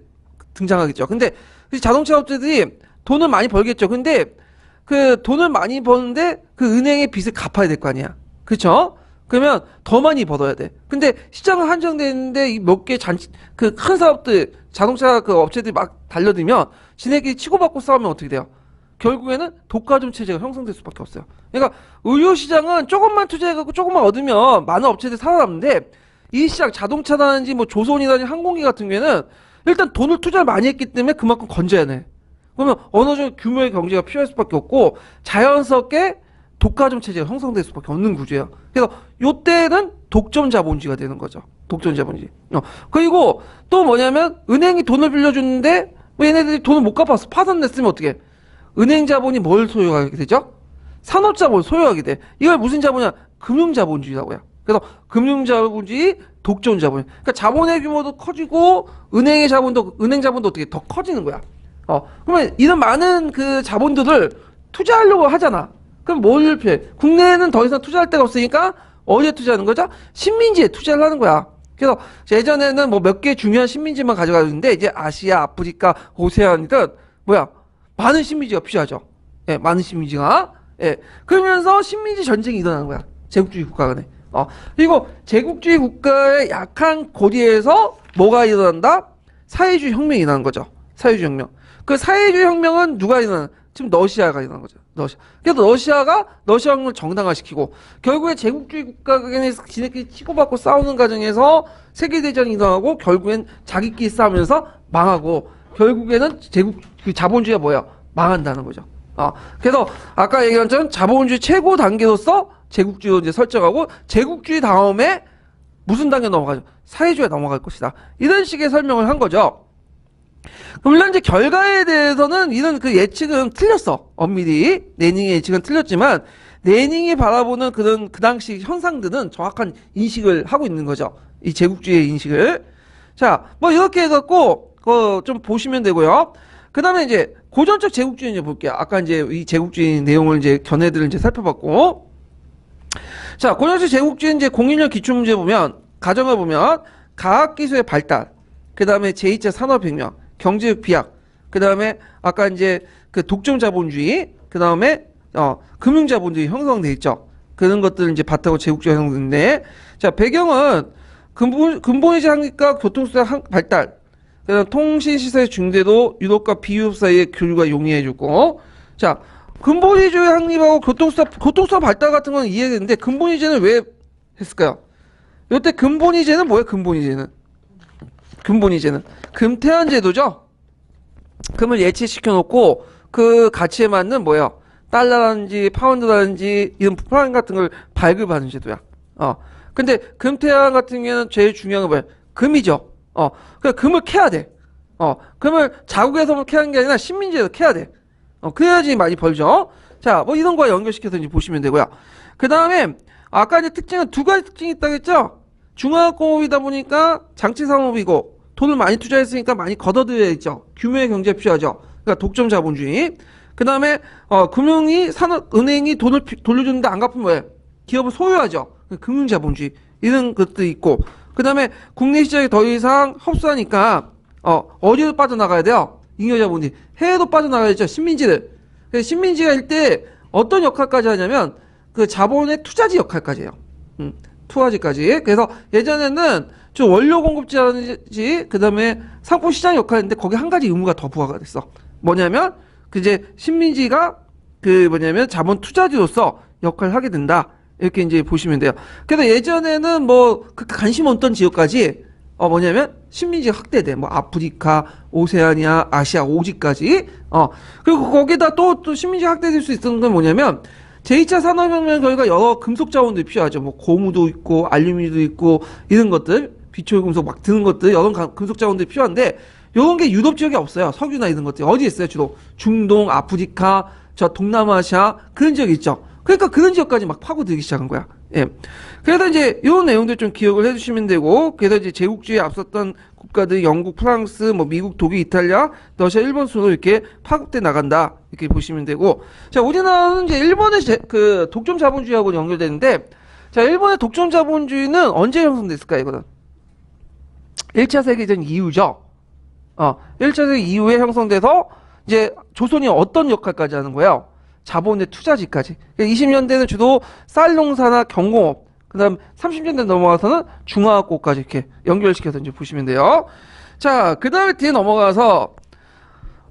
등장하겠죠. 근데 이 자동차 업체들이 돈을 많이 벌겠죠. 근데 그 돈을 많이 버는데 그 은행의 빚을 갚아야 될 거 아니야. 그쵸? 그러면 더 많이 벌어야 돼. 근데 시장은 한정돼 있는데 이 몇 개 그 큰 사업들, 자동차 그 업체들이 막 달려들면 지네끼리 치고받고 싸우면 어떻게 돼요? 결국에는 독과점 체제가 형성될 수밖에 없어요. 그러니까 의료 시장은 조금만 투자해갖고 조금만 얻으면 많은 업체들이 살아남는데 이 시장 자동차라든지 뭐 조선이라든지 항공기 같은 경우에는 일단 돈을 투자를 많이 했기 때문에 그만큼 건져야 돼. 그러면 어느 정도 규모의 경제가 필요할 수밖에 없고 자연스럽게 독과점 체제가 형성될 수밖에 없는 구조예요. 그래서 요때는 독점 자본주의가 되는 거죠. 독점 자본주의. 그리고 또 뭐냐면 은행이 돈을 빌려줬는데 뭐 얘네들이 돈을 못 갚았어. 파산 냈으면 어떻게? 은행 자본이 뭘 소유하게 되죠? 산업 자본을 소유하게 돼. 이걸 무슨 자본이야? 금융 자본주의라고요. 그래서 금융 자본주의, 독점 자본. 그러니까 자본의 규모도 커지고 은행 자본도 어떻게 더 커지는 거야. 그러면 이런 많은 그 자본들을 투자하려고 하잖아. 그럼 뭘 필요해? 국내에는 더 이상 투자할 데가 없으니까 어디에 투자하는 거죠? 신민지에 투자를 하는 거야. 그래서 예전에는 뭐 몇 개 중요한 신민지만 가져가고 있는데 이제 아시아, 아프리카, 오세안이든 뭐야? 많은 신민지가 필요하죠. 예, 많은 신민지가. 예. 그러면서 신민지 전쟁이 일어나는 거야. 제국주의 국가 간에. 그리고 제국주의 국가의 약한 고리에서 뭐가 일어난다? 사회주의 혁명이 일어나는 거죠. 사회주의 혁명. 그 사회주의 혁명은 누가 일어나는? 지금 러시아가 일어난 거죠. 러시아. 그래서 러시아가 러시아 혁명을 정당화시키고 결국에 제국주의 국가 간에서 지네끼리 치고받고 싸우는 과정에서 세계대전이 일어나고 결국엔 자기끼리 싸우면서 망하고 결국에는 그 자본주의가 뭐야? 망한다는 거죠. 그래서 아까 얘기한 것처럼 자본주의 최고 단계로서 제국주의로 이제 설정하고 제국주의 다음에 무슨 단계 넘어가죠? 사회주의에 넘어갈 것이다. 이런 식의 설명을 한 거죠. 물론 이제 결과에 대해서는 이런 그 예측은 틀렸어. 엄밀히 레닝의 예측은 틀렸지만 레닝이 바라보는 그런 그 당시 현상들은 정확한 인식을 하고 있는 거죠. 이 제국주의의 인식을. 자, 뭐 이렇게 해갖고 좀 보시면 되고요. 그 다음에 이제 고전적 제국주의 이제 볼게요. 아까 이제 이 제국주의 내용을 이제 견해들을 이제 살펴봤고. 자, 고전적 제국주의 이제 공인력 기출문제 보면, 가정을 보면, 과학기술의 발달, 그 다음에 제2차 산업혁명, 경제적 비약, 그 다음에 아까 이제 그 독점 자본주의, 그 다음에, 금융 자본주의 형성돼 있죠. 그런 것들을 이제 바탕으로 제국주의가 형성되는데, 자, 배경은 근본이지 한국과 교통수단 발달, 그다음 통신시설의 중대도 유럽과 비유럽 사이의 교류가 용이해졌고, 자, 근본이주의 확립하고 교통수단 발달 같은 건 이해되는데 근본이제는 왜 했을까요? 이때 근본이제는 뭐예요? 근본이제는 금태환 제도죠. 금을 예치시켜 놓고 그 가치에 맞는 뭐예요? 달러라든지 파운드라든지 이런 프라임 같은 걸 발급하는 제도야. 근데 금태환 같은 경우에는 제일 중요한 건 뭐예요? 금이죠. 그러니까 금을 캐야 돼. 금을 자국에서만 캐는 게 아니라 식민지에서 캐야 돼. 그래야지 많이 벌죠. 자, 뭐 이런 거와 연결시켜서 이제 보시면 되고요. 그 다음에 아까 이제 특징은 두 가지 특징이 있다고 했죠? 중화공업이다 보니까 장치산업이고 돈을 많이 투자했으니까 많이 걷어들여야 있죠. 규모의 경제가 필요하죠. 그러니까 독점 자본주의. 그 다음에 은행이 돈을 돌려주는데 안 갚으면 뭐예요? 기업을 소유하죠. 금융 자본주의 이런 것들이 있고. 그 다음에 국내 시장이 더 이상 흡수하니까 어디로 빠져나가야 돼요? 잉여자본이 해외도 빠져나가야죠. 신민지를. 그래서 신민지가 일때 어떤 역할까지 하냐면 그 자본의 투자지 역할까지 해요. 투자지까지. 그래서 예전에는 좀 원료 공급지라든지 그 다음에 상품 시장 역할인데 거기 한 가지 의무가 더 부과가 됐어. 뭐냐면 그 이제 신민지가 그 뭐냐면 자본 투자지로서 역할을 하게 된다. 이렇게 이제 보시면 돼요. 그래서 예전에는 뭐 그 관심 없던 지역까지 뭐냐면 식민지가 확대돼. 뭐 아프리카, 오세아니아, 아시아, 오지까지. 그리고 거기다 또 식민지가 확대될 수 있었던 건 뭐냐면 제2차 산업혁명 결과 여러 금속 자원들이 필요하죠. 뭐 고무도 있고 알루미늄도 있고 이런 것들, 비초금속 막 드는 것들 여러 금속 자원들이 필요한데 이런 게 유럽 지역에 없어요. 석유나 이런 것들이 어디 있어요? 주로 중동, 아프리카, 저 동남아시아 그런 지역이 있죠. 그러니까 그런 지역까지 막 파고들기 시작한 거야. 예. 그래서 이제 이런 내용들 좀 기억을 해주시면 되고, 그래서 이제 제국주의에 앞섰던 국가들 영국, 프랑스, 뭐 미국, 독일, 이탈리아, 러시아, 일본 순으로 이렇게 파급돼 나간다 이렇게 보시면 되고, 자 우리나라는 이제 일본의 그 독점 자본주의하고 연결되는데, 자 일본의 독점 자본주의는 언제 형성됐을까 이거는? 1차 세계대전 이후죠. 1차 세계 이후에 형성돼서 이제 조선이 어떤 역할까지 하는 거예요? 자본의 투자지까지. 20년대는 주로 쌀 농사나 경공업, 그 다음 30년대 넘어가서는 중화학고까지 이렇게 연결시켜서 이제 보시면 돼요. 자, 그 다음에 뒤에 넘어가서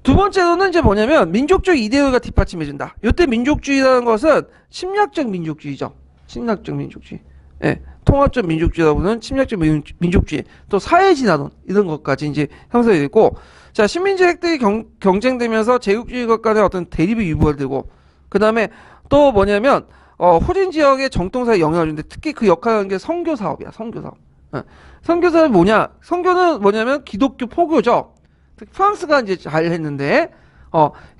두 번째로는 이제 뭐냐면 민족주의 이데올기가 뒷받침해준다. 이때 민족주의라는 것은 침략적 민족주의죠. 침략적 민족주의. 예, 통합적 민족주의라고 하는 침략적 민족주의, 또 사회진화론 이런 것까지 이제 형성이 되고, 자, 식민지 획득이 경쟁되면서 제국주의것 간의 어떤 대립이 유발되고, 그 다음에 또 뭐냐면 후진 지역의 정통사에 영향을 주는데 특히 그 역할을 하는 게 선교 사업이야. 선교 사업. 선교 사업이 뭐냐? 선교는 뭐냐면 기독교 포교죠. 프랑스가 이제 잘 했는데,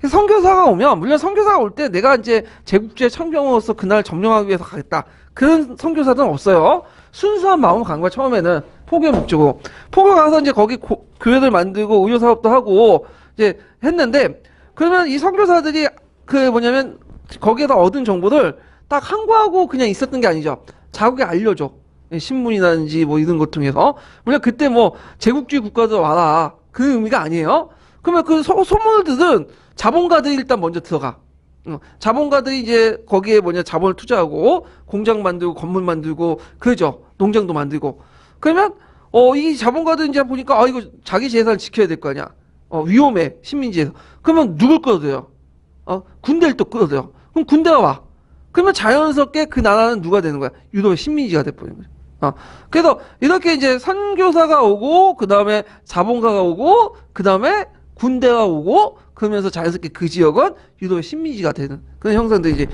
선교사가 오면, 물론 선교사가 올 때 내가 이제 제국주의 청병으로서 그날 점령하기 위해서 가겠다. 그런 선교사들은 없어요. 순수한 마음으로 간 거야, 처음에는. 포교 목적으로. 포교 가서 이제 거기 교회들 만들고 의료사업도 하고, 이제 했는데, 그러면 이 선교사들이 그 뭐냐면, 거기에서 얻은 정보를 딱 항구하고 그냥 있었던 게 아니죠. 자국에 알려줘. 신문이라든지 뭐 이런 것 통해서. 물론 그때 뭐 제국주의 국가들 와라. 그 의미가 아니에요. 그러면 그 소문을 듣은 자본가들이 일단 먼저 들어가. 자본가들이 이제 거기에 뭐냐 자본을 투자하고 공장 만들고 건물 만들고 그러죠. 농장도 만들고. 그러면 이 자본가들 이제 보니까 이거 자기 재산을 지켜야 될 거 아니야. 위험해 식민지에서. 그러면 누굴 끌어들여요? 군대를 또 끌어들여. 그럼 군대가 와. 그러면 자연스럽게 그 나라는 누가 되는 거야? 유럽의 식민지가 돼버리는 거야. 그래서 이렇게 이제 선교사가 오고 그 다음에 자본가가 오고 그 다음에 군대가 오고 그러면서 자연스럽게 그 지역은 유럽의 식민지가 되는 그런 형상들이 이제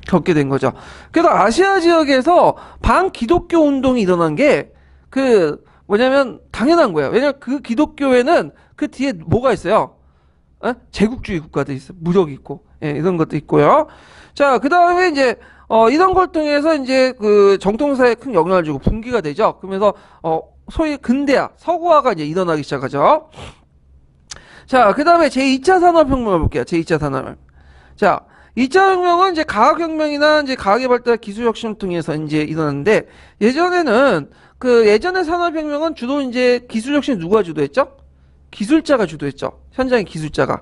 겪게 된 거죠. 그래서 아시아 지역에서 반기독교 운동이 일어난 게 그 뭐냐면 당연한 거예요. 왜냐면 그 기독교에는 그 뒤에 뭐가 있어요? 제국주의 국가도 있어. 무력이 있고 이런 것도 있고요. 자, 그 다음에 이제 이런 걸 통해서 이제 그 정통사에 큰 영향을 주고 분기가 되죠. 그러면서 소위 근대화, 서구화가 이제 일어나기 시작하죠. 자, 그 다음에 제2차 산업혁명을 볼게요. 제2차 산업혁명. 자, 2차 혁명은 이제 과학혁명이나 이제 과학의 발달, 기술혁신을 통해서 이제 일어났는데, 예전에는 예전의 산업혁명은 주로 이제 기술혁신 누가 주도했죠? 기술자가 주도했죠. 현장의 기술자가.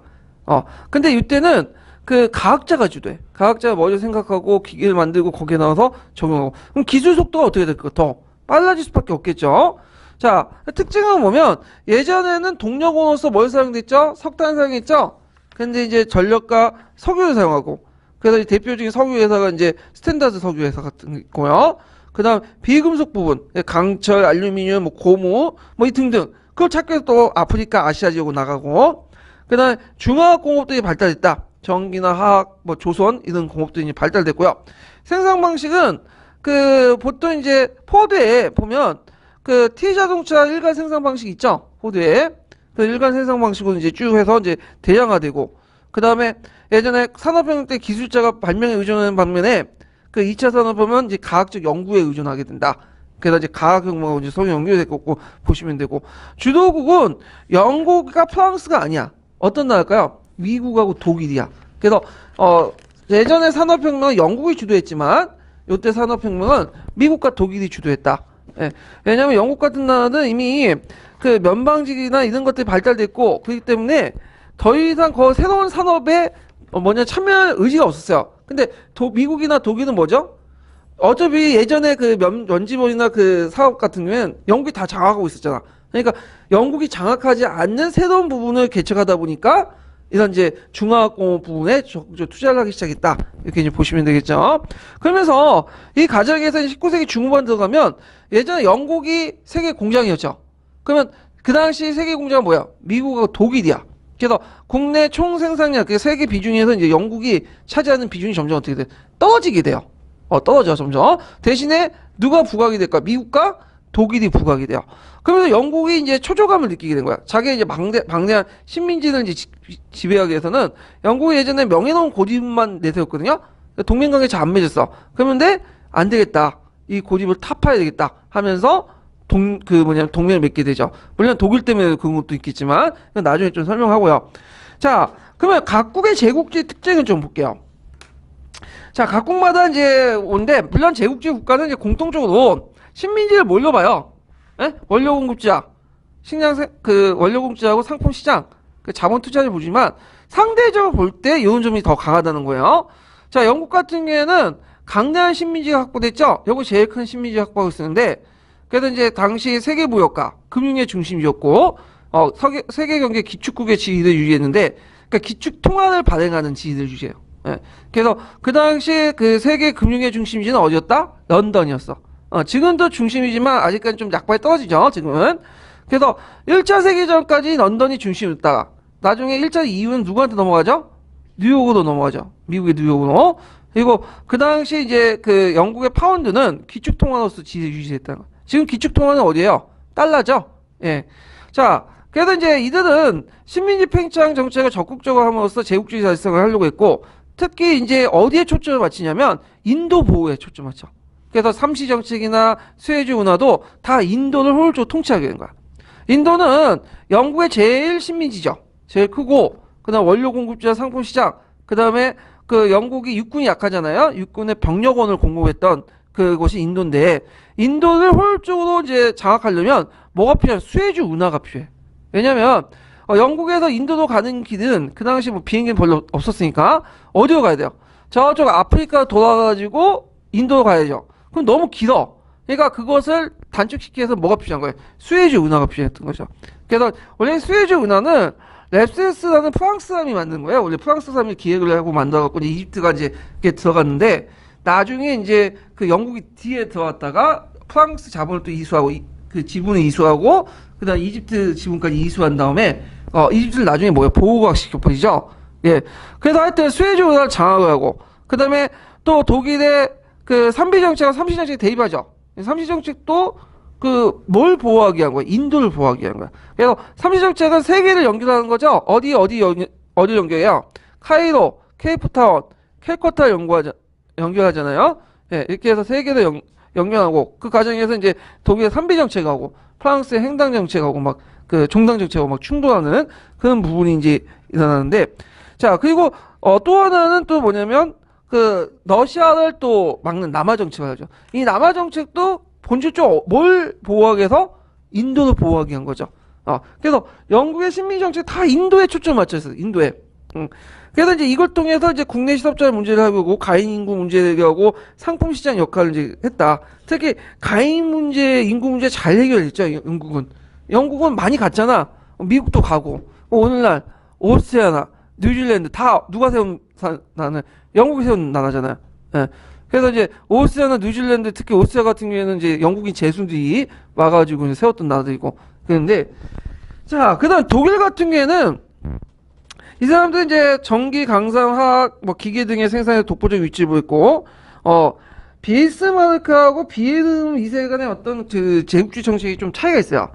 근데 이때는 그 과학자가 주도해. 과학자가 먼저 생각하고 기계를 만들고 거기에 나와서 적용하고. 그럼 기술 속도가 어떻게 될까? 더 빨라질 수밖에 없겠죠. 자, 특징은 보면 예전에는 동력원으로서 뭘 사용됐죠? 석탄 사용했죠? 근데 이제 전력과 석유를 사용하고. 그래서 대표적인 석유 회사가 이제 스탠다드 석유 회사 같은 게 있고요. 그 다음 비금속 부분, 강철, 알루미늄, 뭐 고무, 뭐 이 등등. 그걸 찾기 위해서 또 아프리카, 아시아 지역으로 나가고. 그 다음에 중화학 공업들이 발달했다. 전기나 화학, 뭐 조선 이런 공업들이 발달됐고요. 생산 방식은 보통 이제 포드에 보면 T 자동차 일간 생산 방식 있죠. 포드에 그 일간 생산 방식으로 이제 쭉 해서 이제 대량화되고, 그 다음에 예전에 산업혁명 때 기술자가 발명에 의존하는 반면에 2차 산업 보면 이제 과학적 연구에 의존하게 된다. 그래서 이제 과학혁명하고 이제 서로 연결됐고 보시면 되고, 주도국은 영국과 프랑스가 아니야. 어떤 나라일까요? 미국하고 독일이야. 그래서 예전에 산업혁명은 영국이 주도했지만 이때 산업혁명은 미국과 독일이 주도했다. 예. 왜냐하면 영국 같은 나라는 이미 그 면방직이나 이런 것들이 발달됐고 그렇기 때문에 더 이상 새로운 산업에 참여할 의지가 없었어요. 근데 미국이나 독일은 뭐죠? 어차피 예전에 면지본이나 사업 같은 경우에는 영국이 다 장악하고 있었잖아. 그러니까 영국이 장악하지 않는 새로운 부분을 개척하다 보니까 이런 이제 중화학공업 부분에 투자를 하기 시작했다. 이렇게 이제 보시면 되겠죠. 그러면서 이 과정에서 19세기 중후반 들어가면 예전에 영국이 세계 공장이었죠. 그러면 그 당시 세계 공장은 뭐야? 미국하고 독일이야. 그래서 국내 총 생산량, 세계 비중에서 이제 영국이 차지하는 비중이 점점 어떻게 돼? 떨어지게 돼요. 떨어져, 점점. 대신에 누가 부각이 될까? 미국과 독일이 부각이 돼요. 그러면서 영국이 이제 초조감을 느끼게 된 거야. 자기 이제 방대한 식민지를 이제 지배하기 위해서는 영국이 예전에 명예로운 고집만 내세웠거든요. 동맹관계 잘 안 맺었어. 그런데 안 되겠다. 이 고집을 타파해야 되겠다 하면서 동맹을 맺게 되죠. 물론 독일 때문에 그런 것도 있겠지만 나중에 좀 설명하고요. 자, 그러면 각국의 제국주의 특징을 좀 볼게요. 자, 각국마다 이제 온데, 물론 제국주의 국가는 이제 공통적으로 식민지를 뭘로 봐요? 예? 원료 공급자, 원료 공급자하고 상품 시장, 자본 투자를 보지만 상대적으로 볼 때 이런 점이 더 강하다는 거예요. 자, 영국 같은 경우에는 강대한 식민지가 확보됐죠. 영국 제일 큰 식민지 확보하고 있었는데, 그래서 이제 당시 세계 무역가, 금융의 중심이었고, 세계 경제 기축국의 지위를 유지했는데, 그러니까 기축 통화를 발행하는 지위를 유지해요. 예. 그래서 그 당시 그 세계 금융의 중심지는 어디였다? 런던이었어. 지금도 중심이지만 아직까지 좀 약발이 떨어지죠, 지금은. 그래서 1차 세계전까지 런던이 중심이었다가, 나중에 1차 이후는 누구한테 넘어가죠? 뉴욕으로 넘어가죠. 미국의 뉴욕으로. 그리고 그 당시 이제 그 영국의 파운드는 기축 통화로서 지위를 유지했다는 거. 지금 기축 통화는 어디예요? 달러죠. 예. 자, 그래서 이제 이들은 식민지 팽창 정책을 적극적으로 함으로써 제국주의 달성을 하려고 했고, 특히 이제 어디에 초점을 맞추냐면 인도 보호에 초점을 맞춰. 그래서 삼시 정책이나 수혜주 운하도 다 인도를 효율적으로 통치하게 된 거야. 인도는 영국의 제일 식민지죠. 제일 크고, 그 다음 원료 공급자 상품 시장, 그 다음에 그 영국이 육군이 약하잖아요. 육군의 병력원을 공급했던 그곳이 인도인데, 인도를 효율적으로 이제 장악하려면 뭐가 필요해? 수혜주 운하가 필요해. 왜냐면 영국에서 인도로 가는 길은 그 당시 뭐 비행기는 별로 없었으니까 어디로 가야 돼요? 저쪽 아프리카 돌아가지고 인도로 가야죠. 그럼 너무 길어. 그러니까 그것을 단축시키기 위해서 뭐가 필요한 거예요? 수에즈 운하가 필요했던 거죠. 그래서 원래 수에즈 운하는 랩세스라는 프랑스 사람이 만든 거예요. 원래 프랑스 사람이 기획을 하고 만들어갖고 이집트가 이제 이렇게 들어갔는데, 나중에 이제 그 영국이 뒤에 들어왔다가 프랑스 자본을 또 이수하고 그 지분을 이수하고 그다음 이집트 지분까지 이수한 다음에 이집트를 나중에 뭐예요? 보호각 시켜버리죠. 예. 그래서 하여튼 수에즈 운하를 장악을 하고, 그다음에 또 독일의 그 삼비 정책과 삼시 정책에 대입하죠. 삼시 정책도 그 뭘 보호하기 위한 거야? 인도를 보호하기 위한 거야. 그래서 삼시 정책은 세계를 연결하는 거죠. 어디 연결해요? 카이로, 케이프타운, 캘커타 연결하잖아요. 예, 이렇게 해서 세계를 연결하고, 그 과정에서 이제 독일의 삼비 정책하고 프랑스의 횡단 정책하고 막 그 종단 정책하고 막 충돌하는 그런 부분이 이제 일어나는데, 자, 그리고 또 하나는 또 뭐냐면 그 러시아를 또 막는 남하 정책을 하죠. 이 남하 정책도 본질적으로 뭘 보호하기 위해서? 인도를 보호하기 위한 거죠. 그래서 영국의 식민지 정책 다 인도에 초점을 맞춰 있어요. 인도에. 그래서 이제 이걸 통해서 이제 국내 실업자 문제를 하고 가인 인구 문제를 해결하고 상품 시장 역할을 이제 했다. 특히 가인 문제, 인구 문제 잘 해결했죠. 영국은 많이 갔잖아. 미국도 가고. 오늘날 오스트리아나 뉴질랜드 다 누가 세운 나라는 영국이 세운 나라잖아요. 예. 그래서 이제 오스트리아나 뉴질랜드, 특히 오스트리아 같은 경우에는 이제 영국인 제수들이 와가지고 세웠던 나라들이고 그런데, 자, 그다음 독일 같은 경우에는 이 사람들은 이제 전기, 강상, 화학, 뭐 기계 등의 생산에 독보적 위치를 보였고, 비스마르크하고 비에름 2세 간의 어떤 그 제국주의 정책이 좀 차이가 있어요.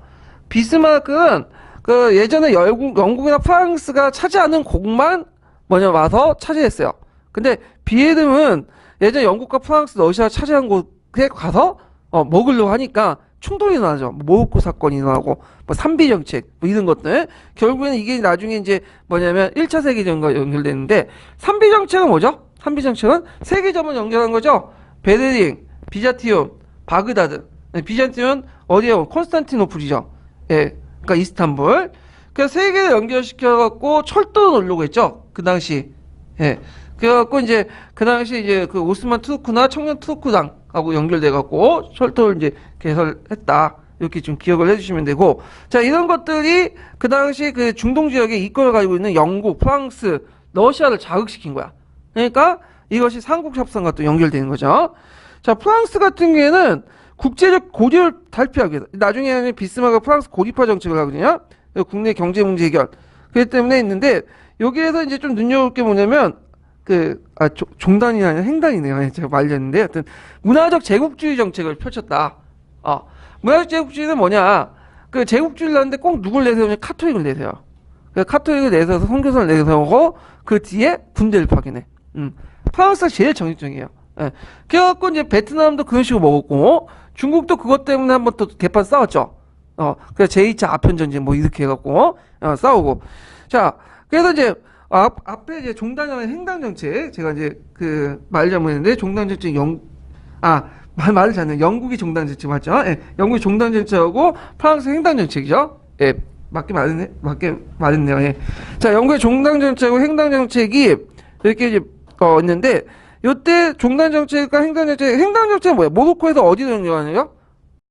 비스마르크는 그 예전에 영국이나 프랑스가 차지하는 곳만 와서 차지했어요. 근데 비에름은 예전에 영국과 프랑스, 러시아가 차지한 곳에 가서 먹으려고 하니까 충돌이 나죠. 모로코 사건이 일어나고 뭐 삼비 정책 뭐 이런 것들. 결국에는 이게 나중에 이제 뭐냐면 1차 세계대전과 연결되는데, 삼비 정책은 뭐죠? 삼비 정책은 세계점을 연결한 거죠. 베를린, 비자티움, 바그다드. 비자티움은 어디에요? 콘스탄티노플이죠. 예. 그러니까 이스탄불. 그래서 세계를 연결시켜갖고 철도를 놓으려고 했죠. 그 당시. 예. 그래갖고 이제 그 당시 이제 그 오스만 투르크나 청년 투르크당하고 연결돼갖고 철도를 이제 개설했다. 이렇게 좀 기억을 해주시면 되고, 자, 이런 것들이 그 당시 그 중동 지역에 이권을 가지고 있는 영국, 프랑스, 러시아를 자극시킨 거야. 그러니까 이것이 삼국 협상과 또 연결되는 거죠. 자, 프랑스 같은 경우에는 국제적 고립을 탈피하기 위해서 나중에는 비스마르크가 프랑스 고립화 정책을 하거든요. 국내 경제 문제 해결. 그렇기 때문에 있는데, 여기에서 이제 좀 눈여볼 게 뭐냐면 종단이 아니라 횡단이네요. 제가 말렸는데, 하여튼 문화적 제국주의 정책을 펼쳤다. 문화적 제국주의는 뭐냐? 그 제국주의를 하는데 꼭 누굴 내세우냐? 카톨릭을 내세요. 그 카톨릭을 내세워서 선교사를 내세우고 그 뒤에 군대를 파견해. 프랑스가 제일 정식적이에요. 예. 그래갖고 이제 베트남도 그런 식으로 먹었고, 중국도 그것 때문에 한번 또 개판 싸웠죠. 그래서 제2차 아편 전쟁 뭐 이렇게 해갖고 싸우고. 자, 그래서 이제 앞에 이제 종단이라는 횡단 정책, 제가 이제 그 말 잘못했는데 종단 정책 말을 잘했네. 영국이 종단 정책 맞죠? 예. 영국이 종단 정책하고 프랑스 횡단 정책이죠. 예. 맞게 맞았네요. 예. 자, 영국의 종단정책하고 행당정책이 이렇게 이제, 있는데, 요때 종단정책과 행당정책은 뭐야? 모로코에서 어디를 영향하냐요?